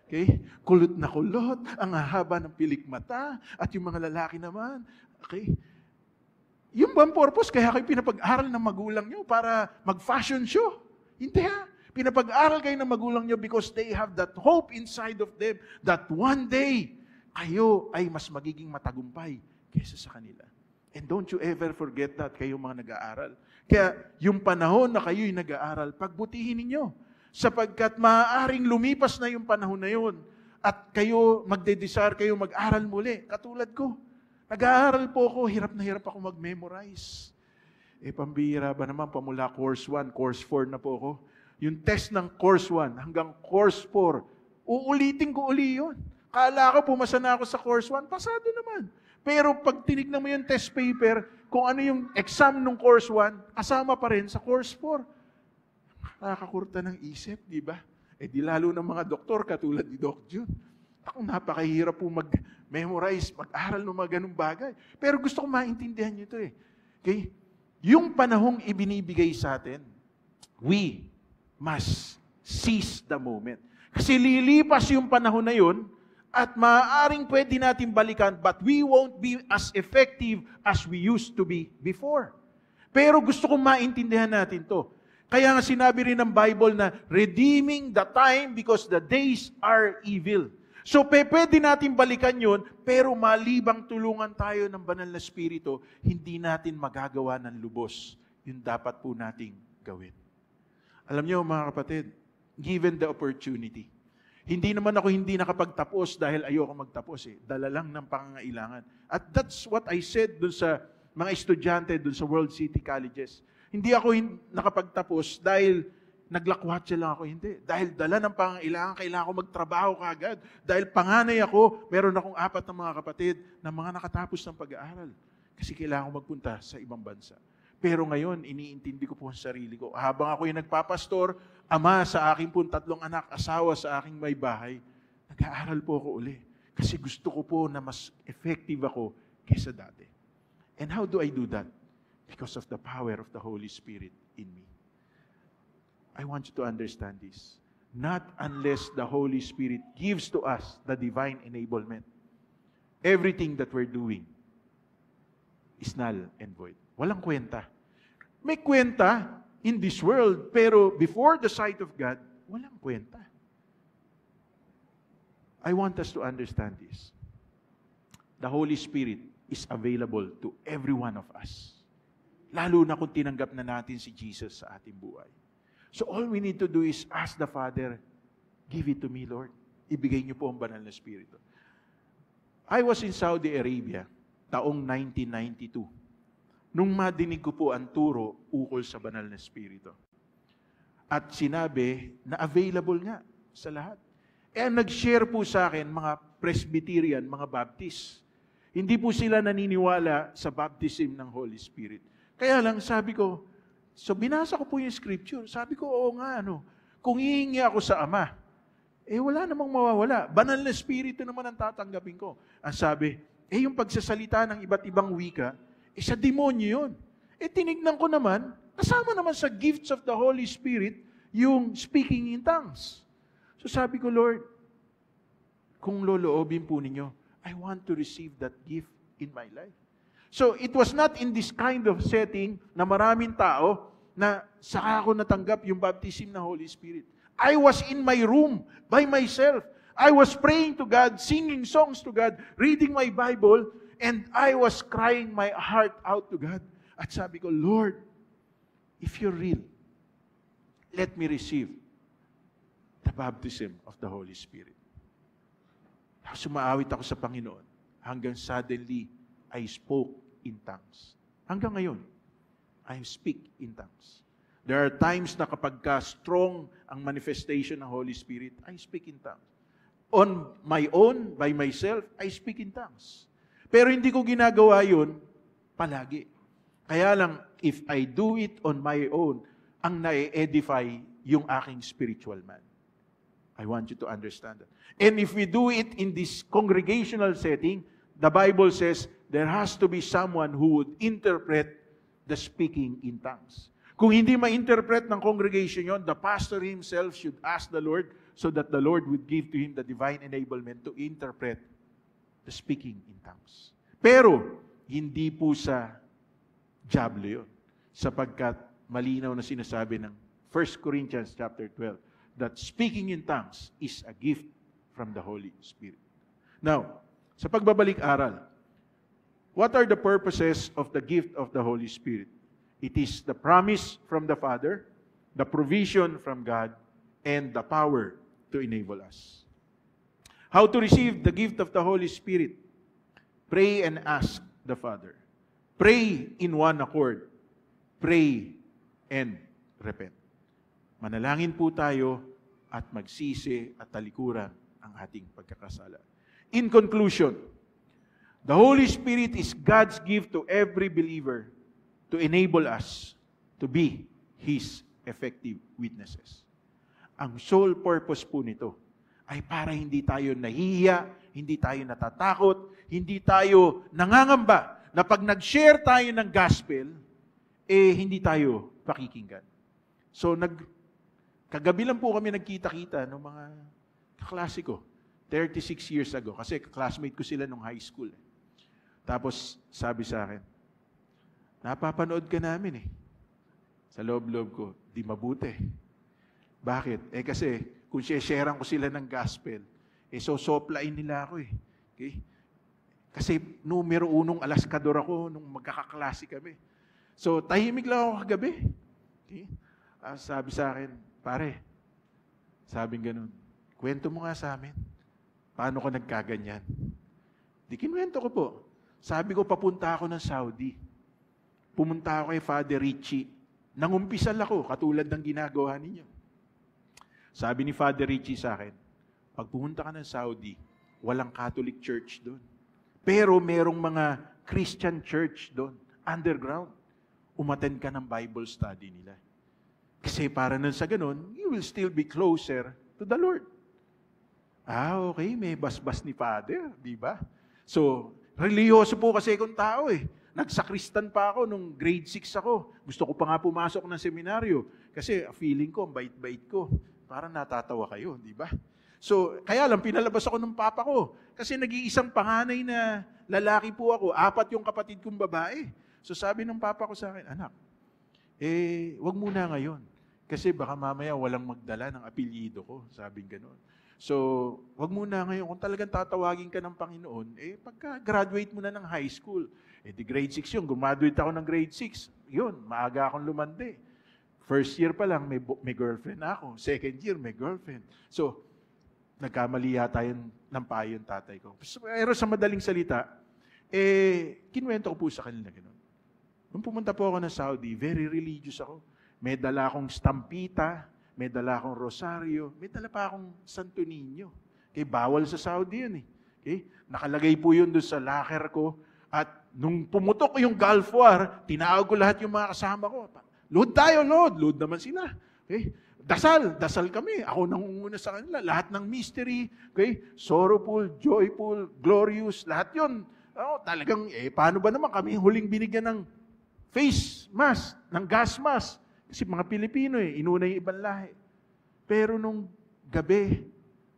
Okay? Kulot na kulot, ang haba ng pilik mata, at yung mga lalaki naman, okay? Yung bang purpose, kaya kayo pinapag-aral ng magulang nyo para mag-fashion show? Hindi ha. Pinapag-aral kayo ng magulang nyo because they have that hope inside of them that one day, kayo ay mas magiging matagumpay kaysa sa kanila. And don't you ever forget that, kayo mga nag-aaral. Kaya yung panahon na kayo'y nag-aaral, pagbutihin ninyo. Sapagkat maaaring lumipas na yung panahon na yun at kayo magde-desire kayo mag-aral muli. Katulad ko. Nag-aaral po ako, hirap na hirap ako mag-memorize. Pambihira ba naman, pamula course 1, course 4 na po ako. Yung test ng course 1 hanggang course 4, uulitin ko uli yun. Kala ko, pumasa na ako sa course 1, pasado naman. Pero pag tinignan mo yung test paper, kung ano yung exam ng course 1, kasama pa rin sa course 4. Nakakakurta ng isip, di ba? Di lalo ng mga doktor, katulad ni Doc Jun. Ako, napakahirap po mag-memorize, mag-aral ng mga ganung bagay. Pero gusto ko maintindihan nyo ito eh. Okay? Yung panahong ibinibigay sa atin, we must seize the moment. Kasi lilipas yung panahon na yun, at maaaring pwede natin balikan, but we won't be as effective as we used to be before. Pero gusto kong maintindihan natin to. Kaya nga sinabi rin ng Bible na, redeeming the time because the days are evil. So, pwede natin balikan yun, pero malibang tulungan tayo ng banal na Espiritu, hindi natin magagawa ng lubos. Yun dapat po nating gawin. Alam niyo, mga kapatid, given the opportunity, hindi naman ako hindi nakapagtapos dahil ayoko magtapos eh. Dala lang ng pangangailangan. At that's what I said dun sa mga estudyante dun sa World City Colleges. Hindi ako nakapagtapos dahil naglakwatsa lang ako, hindi. Dahil dala ng pangangailangan, kailangan ko magtrabaho kaagad. Dahil panganay ako, meron akong 4 na mga kapatid na mga nakatapos ng pag-aaral. Kasi kailangan ko magpunta sa ibang bansa. Pero ngayon, iniintindi ko po sa sarili ko. Habang ako yung nagpapastor, ama sa aking pong 3 anak, asawa sa aking may bahay, nag-aaral po ako uli. Kasi gusto ko po na mas effective ako kaysa dati. And how do I do that? Because of the power of the Holy Spirit in me. I want you to understand this. Not unless the Holy Spirit gives to us the divine enablement. Everything that we're doing is null and void. Walang kwenta. May kwenta in this world, pero before the sight of God, walang kwenta. I want us to understand this. The Holy Spirit is available to every one of us. Lalo na kung tinanggap na natin si Jesus sa ating buhay. So all we need to do is ask the Father, give it to me, Lord. Ibigay niyo po ang banal na Espiritu. I was in Saudi Arabia, taong 1992. Nung madinig ko po ang turo ukol sa banal na Espiritu. At sinabi na available nga sa lahat. Nag-share po sa akin mga Presbyterian, mga Baptist. Hindi po sila naniniwala sa baptism ng Holy Spirit. Kaya lang sabi ko, so binasa ko po yung scripture. Sabi ko, oo nga, kung hihingi ako sa Ama, wala namang mawawala. Banal na Espiritu naman ang tatanggapin ko. Ang sabi, yung pagsasalita ng iba't ibang wika, sa demonyo yun. Tinignan ko naman, kasama naman sa gifts of the Holy Spirit, yung speaking in tongues. So sabi ko, Lord, kung loloobin po ninyo, I want to receive that gift in my life. So, it was not in this kind of setting na maraming tao na saka ako natanggap yung baptism ng Holy Spirit. I was in my room by myself. I was praying to God, singing songs to God, reading my Bible, and I was crying my heart out to God. At sabi ko, Lord, if you're real, let me receive the baptism of the Holy Spirit. Sumaawit ako sa Panginoon hanggang suddenly, I spoke in tongues. Hanggang ngayon, I speak in tongues. There are times na kapag strong ang manifestation ng Holy Spirit, I speak in tongues. On my own, by myself, I speak in tongues. Pero hindi ko ginagawa yun palagi. Kaya lang, if I do it on my own, ang na-edify yung aking spiritual man. I want you to understand that. And if we do it in this congregational setting, the Bible says, there has to be someone who would interpret the speaking in tongues. Kung hindi ma-interpret ng congregation yon, the pastor himself should ask the Lord so that the Lord would give to him the divine enablement to interpret the speaking in tongues. Pero, hindi po sa Diablo yun. Sapagkat malinaw na sinasabi ng 1 Corinthians chapter 12 that speaking in tongues is a gift from the Holy Spirit. Now, sa pagbabalik-aral, what are the purposes of the gift of the Holy Spirit? It is the promise from the Father, the provision from God, and the power to enable us. How to receive the gift of the Holy Spirit? Pray and ask the Father. Pray in one accord. Pray and repent. Manalangin po tayo at magsisi at talikuran ang ating pagkakasala. In conclusion, the Holy Spirit is God's gift to every believer to enable us to be His effective witnesses. Ang sole purpose po nito ay para hindi tayo nahihiya, hindi tayo natatakot, hindi tayo nangangamba na pag nag-share tayo ng gospel, hindi tayo pakikinggan. So, kagabi lang po kami nagkita-kita ng mga kaklase ko, 36 years ago, kasi classmate ko sila nung high school. Tapos, sabi sa akin, napapanood ka namin eh. Sa loob-loob ko, di mabuti. Bakit? Kasi, kung sharean ko sila ng gospel, sosoplain nila ako eh. Okay? Kasi, numero 1 alaskador ako nung magkakaklase kami. So, tahimik lang ako kagabi. Okay? Sabi sa akin, pare, sabing ganun, kwento mo nga sa amin. Paano ko nagkaganyan? Di kinuwento ko po. Sabi ko, papunta ako ng Saudi. Pumunta ako kay Father Richie. Nangumpisal ako, katulad ng ginagawa ninyo. Sabi ni Father Richie sa akin, pag pumunta ka ng Saudi, walang Catholic church doon. Pero merong mga Christian church doon, underground. Umattend ka ng Bible study nila. Kasi para nun sa ganun, you will still be closer to the Lord. Okay, may basbas ni Father, di ba? So, religyoso po kasi akong tao eh. Nagsakristan pa ako nung grade 6 ako. Gusto ko pa nga pumasok ng seminaryo. Kasi feeling ko, bait-bait ko. Parang natatawa kayo, di ba? So, kaya lang, pinalabas ako ng papa ko. Kasi nag-iisang panganay na lalaki po ako. 4 yung kapatid kong babae. So, sabi ng papa ko sa akin, anak, wag muna ngayon. Kasi baka mamaya walang magdala ng apelyido ko. Sabing gano'n. So, wag muna ngayon. Kung talagang tatawagin ka ng Panginoon, pagka-graduate mo na ng high school, di grade 6 yun. Gumaduate ako ng grade 6. Yun, maaga akong lumande. First year pa lang, may girlfriend na ako. Second year, may girlfriend. So, nagkamali yata yun ng payo yung tatay ko. Pero sa madaling salita, kinuwento ko po sa kanila gano'n. Nung pumunta po ako ng Saudi, very religious ako. May dala akong stampita, may dala akong rosaryo, may dala pa akong Santo Niño. Okay, bawal sa Saudi yun eh. Okay? Nakalagay po yun doon sa locker ko. At nung pumutok yung Gulf War, tinawag ko lahat yung mga kasama ko. Load tayo, load. Load naman sila. Okay? Dasal kami. Ako nangunguna sa kanila. Lahat ng mystery, okay? Sorrowful, joyful, glorious, lahat yun. Talagang, paano ba naman kami huling binigyan ng face mask, ng gas mask? Kasi mga Pilipino inuna yung ibang lahi. Pero nung gabi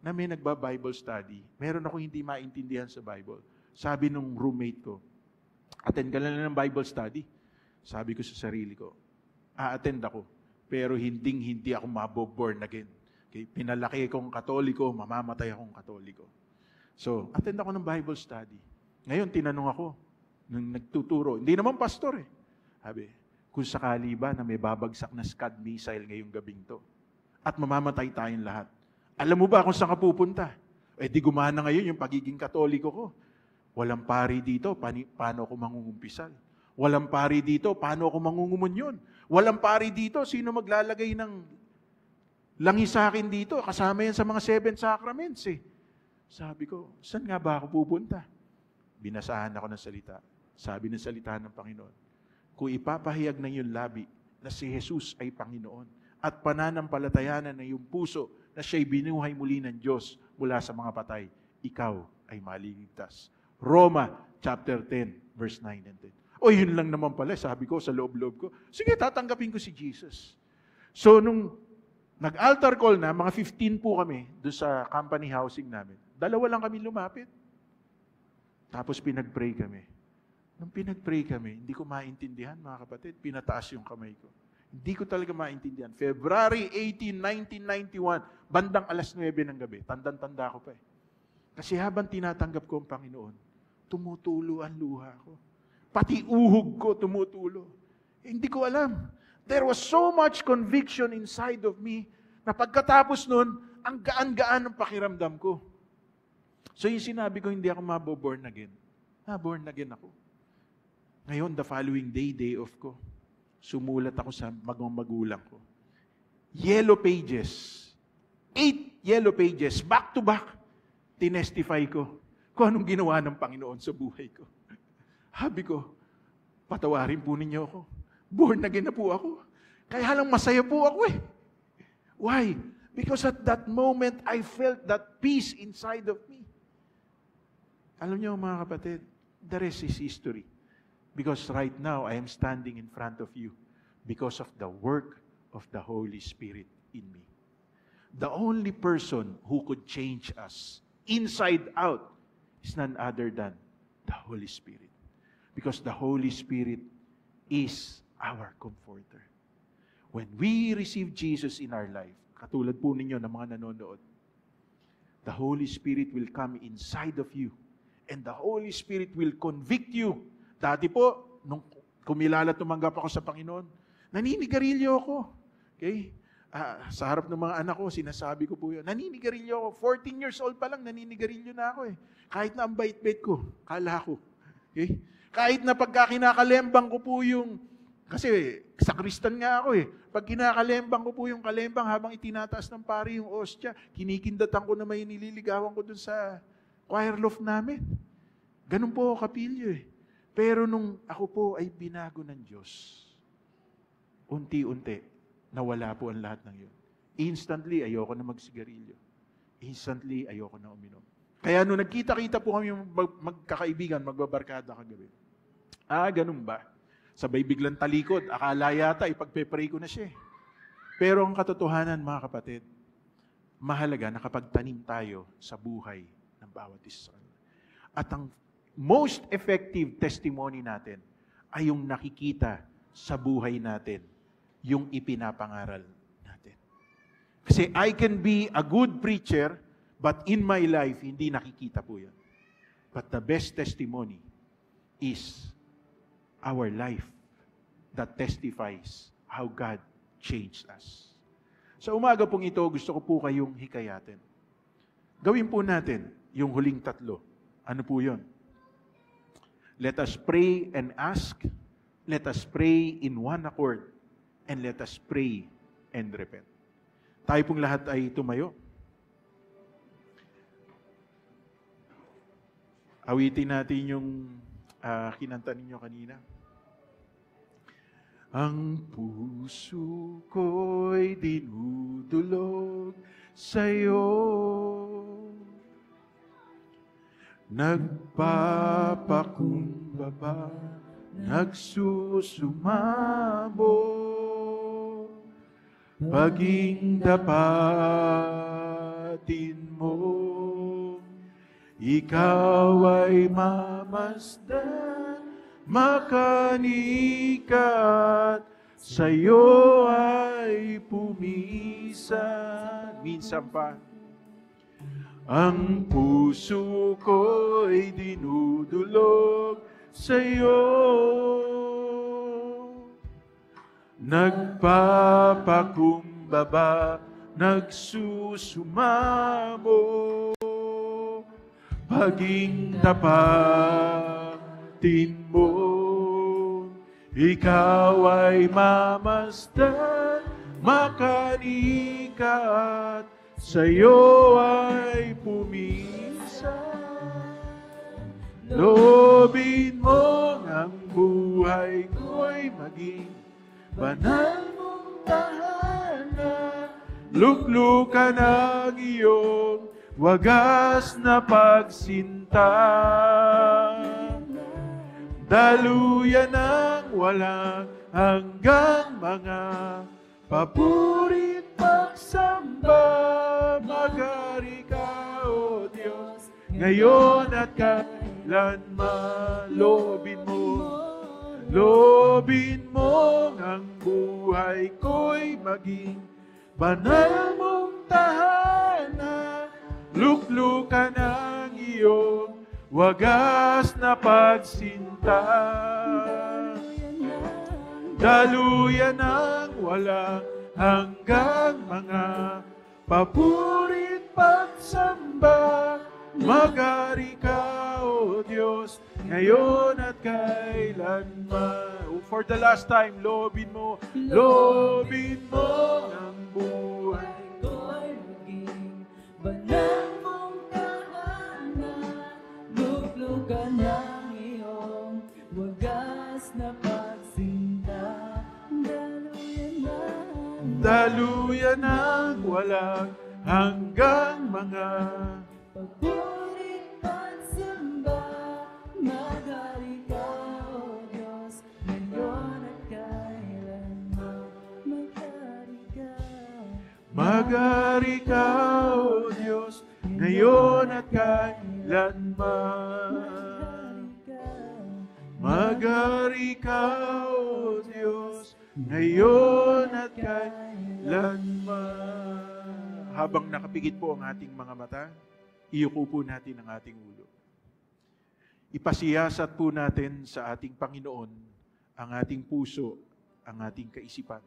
na may nagba-Bible study, meron ako hindi maintindihan sa Bible. Sabi nung roommate ko, attend ka lang ng Bible study. Sabi ko sa sarili ko, attend ako, pero hindi ako maboborn again. Okay? Pinalaki akong Katoliko, mamamatay akong Katoliko. So, attend ako ng Bible study. Ngayon, tinanong ako, nung nagtuturo, hindi naman pastor eh. Sabi, kung sakali ba na may babagsak na Scud missile ngayong gabing to, at mamamatay tayong lahat, alam mo ba kung saan ka pupunta? Di gumana ngayon yung pagiging Katoliko ko. Walang pari dito, paano ako mangungumpisal? Walang pari dito, paano ako mangungumunyon? Walang pari dito, sino maglalagay ng langis sa akin dito? Kasama yan sa mga 7 sacraments eh. Sabi ko, saan nga ba ako pupunta? Binasahan ako ng salita. Sabi ng salita ng Panginoon, kung ipapahayag ng iyong labi na si Jesus ay Panginoon at pananampalatayanan ng iyong puso na siya'y binuhay muli ng Diyos mula sa mga patay, ikaw ay maliligtas. Roma chapter 10, verse 9 and 10. Yun lang naman pala, sabi ko sa loob-loob ko. Sige, tatanggapin ko si Jesus. So, nung nag-altar call na, mga 15 po kami doon sa company housing namin. 2 lang kami lumapit. Tapos pinag-pray kami. Nung pinag-pray kami, hindi ko maintindihan, mga kapatid, pinataas yung kamay ko. Hindi ko talaga maintindihan. February 18, 1991, bandang alas 9 ng gabi. Tandang-tanda ko pa eh. Kasi habang tinatanggap ko ang Panginoon, tumutulo ang luha ko. Pati uhog ko tumutulo. Hindi ko alam. There was so much conviction inside of me na pagkatapos nun, ang gaan-gaan ng pakiramdam ko. So yung sinabi ko, hindi ako maboborn again. Born again ako. Ngayon, the following day, day off ko, sumulat ako sa magulang ko. Yellow pages. 8 yellow pages, back to back. Tinestify ko kung anong ginawa ng Panginoon sa buhay ko. Habi ko, patawarin po ninyo ako. Born again na po ako. Kaya lang masaya po ako eh. Why? Because at that moment, I felt that peace inside of me. Alam niyo mga kapatid, the rest is history. Because right now, I am standing in front of you because of the work of the Holy Spirit in me. The only person who could change us inside out is none other than the Holy Spirit. Because the Holy Spirit is our comforter. When we receive Jesus in our life, katulad po ninyo ng mga nanonood, the Holy Spirit will come inside of you and the Holy Spirit will convict you. Dati po, nung kumilala tumanggap ako sa Panginoon, naninigarilyo ako. Okay? Sa harap ng mga anak ko, sinasabi ko po yun, naninigarilyo ako. 14 years old pa lang, naninigarilyo na ako eh. Kahit na ang bait-bait ko, kala ko. Okay? Kahit na pagka kinakalembang ko po yung, kasi sa Kristan nga ako eh, pag kinakalembang ko po yung kalembang habang itinataas ng pari yung ostya, kinikindatan ko na may nililigawan ko dun sa choir loft namin. Ganun po ako kapilyo eh. Pero nung ako po ay binago ng Diyos, unti-unti, nawala po ang lahat ng yun. Instantly, ayoko na magsigarilyo. Instantly, ayoko na uminom. Kaya nung nagkita-kita po kami magkakaibigan, magbabarkada kagabi. Ganun ba? Sabay biglang talikod. Akala yata, ipagpe-pray ko na siya. Pero ang katotohanan, mga kapatid, mahalaga nakapagtanim tayo sa buhay ng bawat isa. At ang most effective testimony natin ay yung nakikita sa buhay natin, yung ipinapangaral natin. Kasi I can be a good preacher, but in my life, hindi nakikita po yun. But the best testimony is our life that testifies how God changed us. Sa umaga pong ito, gusto ko po kayong hikayatin. Gawin po natin yung huling tatlo. Ano po yun? Let us pray and ask. Let us pray in one accord. And let us pray and repent. Tayo pong lahat ay tumayo. Awitin natin yung kinanta ninyo kanina. Ang puso ko'y dinudulog sa'yo. Nagpapakumbaba, nagsusumamo, paging dapatin mo, ikaw ay mamasdan, makanikat, sa'yo ay pumisan. Minsan pa, ang puso ko'y dinudulog sa'yo. Nagpapakumbaba, nagsusumamo, paging tapatin mo, ikaw ay mamasdan, makanikat, sa'yo ay pumisan. Loobin mo ang buhay ko'y maging banal mong tahanan. Luklukan ang iyong wagas na pagsinta. Daluyan ang walang hanggang mga papurit pagsamba. Magari ka, O Diyos, ngayon at kahit kailanman. Loobin mo ang buhay ko'y maging banal mong tahanan. Luklukan ang iyong wagas na pagsinta. Daluyan ang walang hanggang mga papurit pagsamba. Magari ka, O Diyos, ngayon at kailanman. For the last time, loobin mo ang buhay ko'y maging banal mong tahanan. Luklukan ang iyong wagas na pagsinta. Daluyan ang walang hanggang mga pagpurit pagsamba. Magari ka, O Diyos, ngayon at kailanman. magari ka, O Diyos, ngayon at kailanman. Magari ka, O Diyos, ngayon at kailanman. Habang nakapikit po ang ating mga mata, iyuko po natin ang ating ulo. Ipasiyasat po natin sa ating Panginoon ang ating puso, ang ating kaisipan,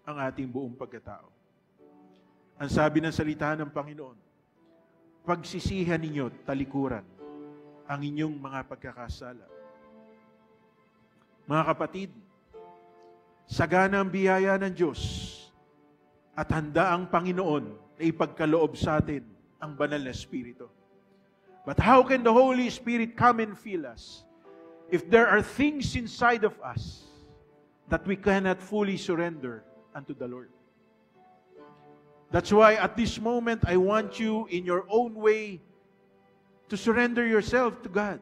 ang ating buong pagkatao. Ang sabi ng salita ng Panginoon, pagsisihan ninyo, talikuran, ang inyong mga pagkakasala. Mga kapatid, sagana ang biyaya ng Diyos at handa ang Panginoon na ipagkaloob sa atin ang banal na Espiritu. But how can the Holy Spirit come and fill us if there are things inside of us that we cannot fully surrender unto the Lord? That's why at this moment, I want you in your own way to surrender yourself to God,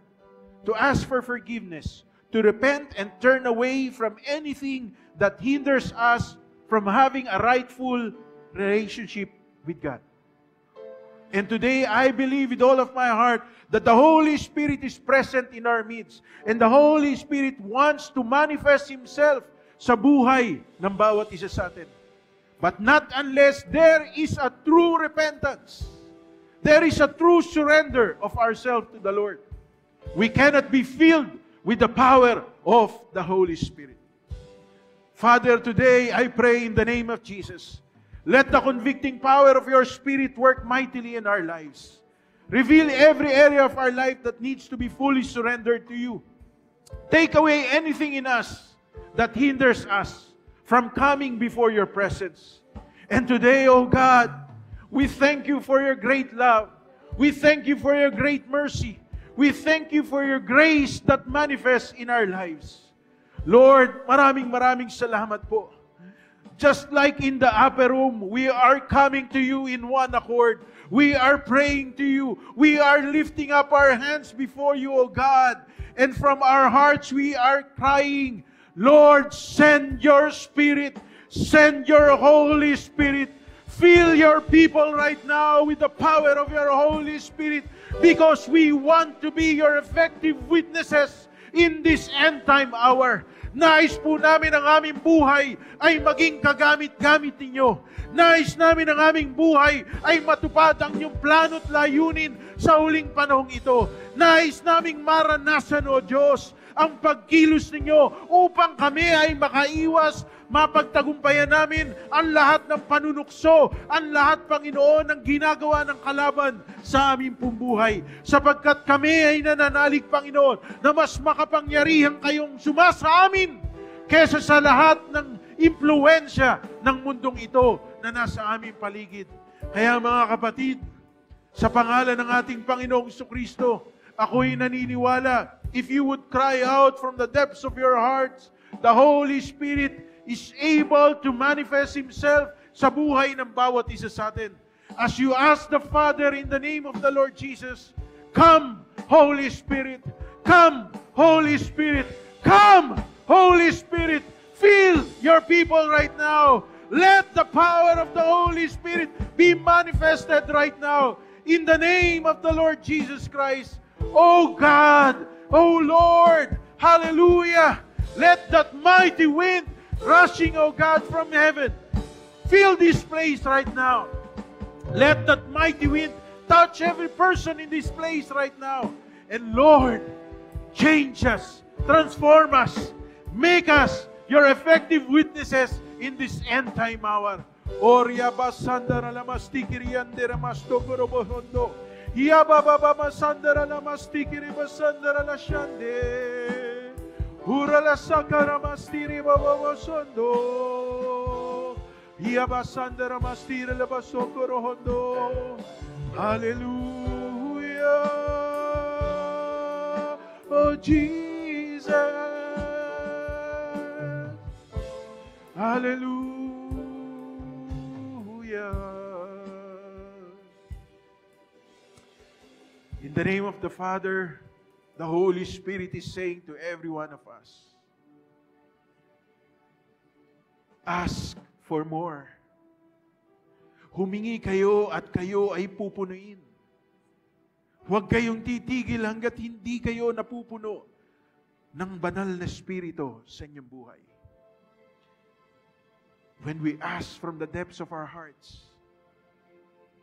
to ask for forgiveness, to repent and turn away from anything that hinders us from having a rightful relationship with God. And today, I believe with all of my heart that the Holy Spirit is present in our midst. And the Holy Spirit wants to manifest Himself sa buhay ng bawat isa sa atin. But not unless there is a true repentance. There is a true surrender of ourselves to the Lord. We cannot be filled with the power of the Holy Spirit. Father, today I pray in the name of Jesus, let the convicting power of your Spirit work mightily in our lives. Reveal every area of our life that needs to be fully surrendered to you. Take away anything in us that hinders us from coming before your presence. And today, O God, we thank you for your great love. We thank you for your great mercy. We thank you for your grace that manifests in our lives. Lord, maraming salamat po. Just like in the upper room, we are coming to you in one accord. We are praying to you. We are lifting up our hands before you, O God. And from our hearts, we are crying, Lord, send your Spirit. Send your Holy Spirit. Fill your people right now with the power of your Holy Spirit, because we want to be your effective witnesses in this end time hour. Nais po namin ang aming buhay ay maging kagamit-gamit ninyo. Nais namin ang aming buhay ay matupad ang inyong plano't layunin sa huling panahong ito. Nais naming maranasan, O Diyos, ang pagkilos ninyo upang kami ay makaiwas, mapagtagumpayan namin ang lahat ng panunukso, ang lahat, Panginoon, ng ginagawa ng kalaban sa aming pumbuhay. Sapagkat kami ay nananalig, Panginoon, na mas makapangyarihan kayong sumasa amin kesa sa lahat ng impluensya ng mundong ito na nasa aming paligid. Kaya mga kapatid, sa pangalan ng ating Panginoong Jesucristo, ako'y naniniwala, if you would cry out from the depths of your hearts, the Holy Spirit is able to manifest Himself sa buhay ng bawat isa sa atin. As you ask the Father in the name of the Lord Jesus, come, Holy Spirit. Come, Holy Spirit. Come, Holy Spirit. Fill your people right now. Let the power of the Holy Spirit be manifested right now. In the name of the Lord Jesus Christ, Oh God, oh Lord, hallelujah. Let that mighty wind rushing, oh God, from heaven, fill this place right now. Let that mighty wind touch every person in this place right now. And Lord, change us, transform us, make us your effective witnesses in this end time hour. Oria basandara lamastikiri andere mastokoro bohondo. Yababa masandara lamastikiri basandara la shande. Ura la sakara mastiri baba sondo. Yabasandara mastiri la basokoro hondo. Hallelujah. Oh Jesus. Hallelujah. In the name of the Father, the Holy Spirit is saying to every one of us, ask for more. Humingi kayo at kayo ay pupunuin. Huwag kayong titigil hanggat hindi kayo napupuno ng banal na Espiritu sa inyong buhay. When we ask from the depths of our hearts,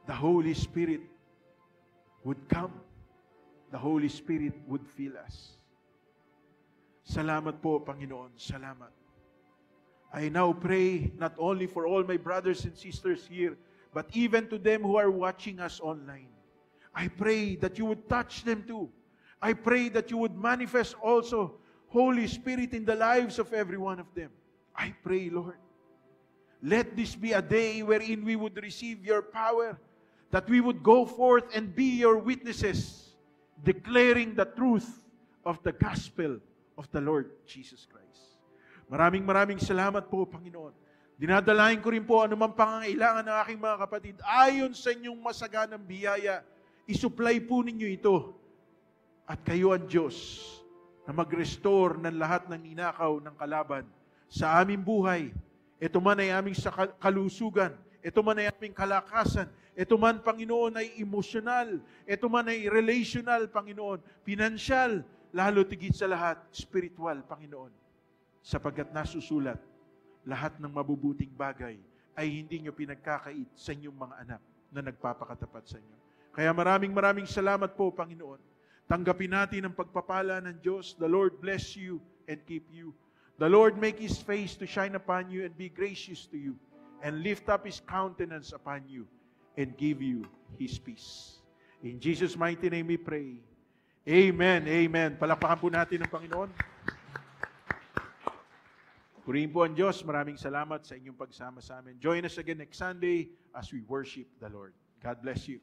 the Holy Spirit would come. The Holy Spirit would fill us. Salamat po, Panginoon. Salamat. I now pray not only for all my brothers and sisters here, but even to them who are watching us online. I pray that you would touch them too. I pray that you would manifest also Holy Spirit in the lives of every one of them. I pray, Lord, let this be a day wherein we would receive your power, that we would go forth and be your witnesses, declaring the truth of the gospel of the Lord Jesus Christ. Maraming salamat po, Panginoon. Dinadalain ko rin po anumang pangangailangan ng aking mga kapatid. Ayon sa inyong masaganang biyaya, isupply po ninyo ito. At kayo ang Diyos na mag-restore ng lahat ng ninakaw ng kalaban sa aming buhay. Ito man ay aming kalusugan. Ito man ay aming kalakasan. Ito man, Panginoon, ay emosyonal. Ito man ay relational, Panginoon. Pinansyal. Lalo tigit sa lahat, spiritual, Panginoon. Sapagkat nasusulat, lahat ng mabubuting bagay ay hindi nyo pinagkakait sa inyong mga anak na nagpapakatapat sa inyo. Kaya maraming salamat po, Panginoon. Tanggapin natin ang pagpapala ng Diyos. The Lord bless you and keep you. The Lord make His face to shine upon you and be gracious to you, and lift up His countenance upon you and give you His peace. In Jesus' mighty name we pray. Amen. Amen. Palakpakan po natin ang Panginoon. Purihin po ang Diyos. Maraming salamat sa inyong pagsama sa amin. Join us again next Sunday as we worship the Lord. God bless you.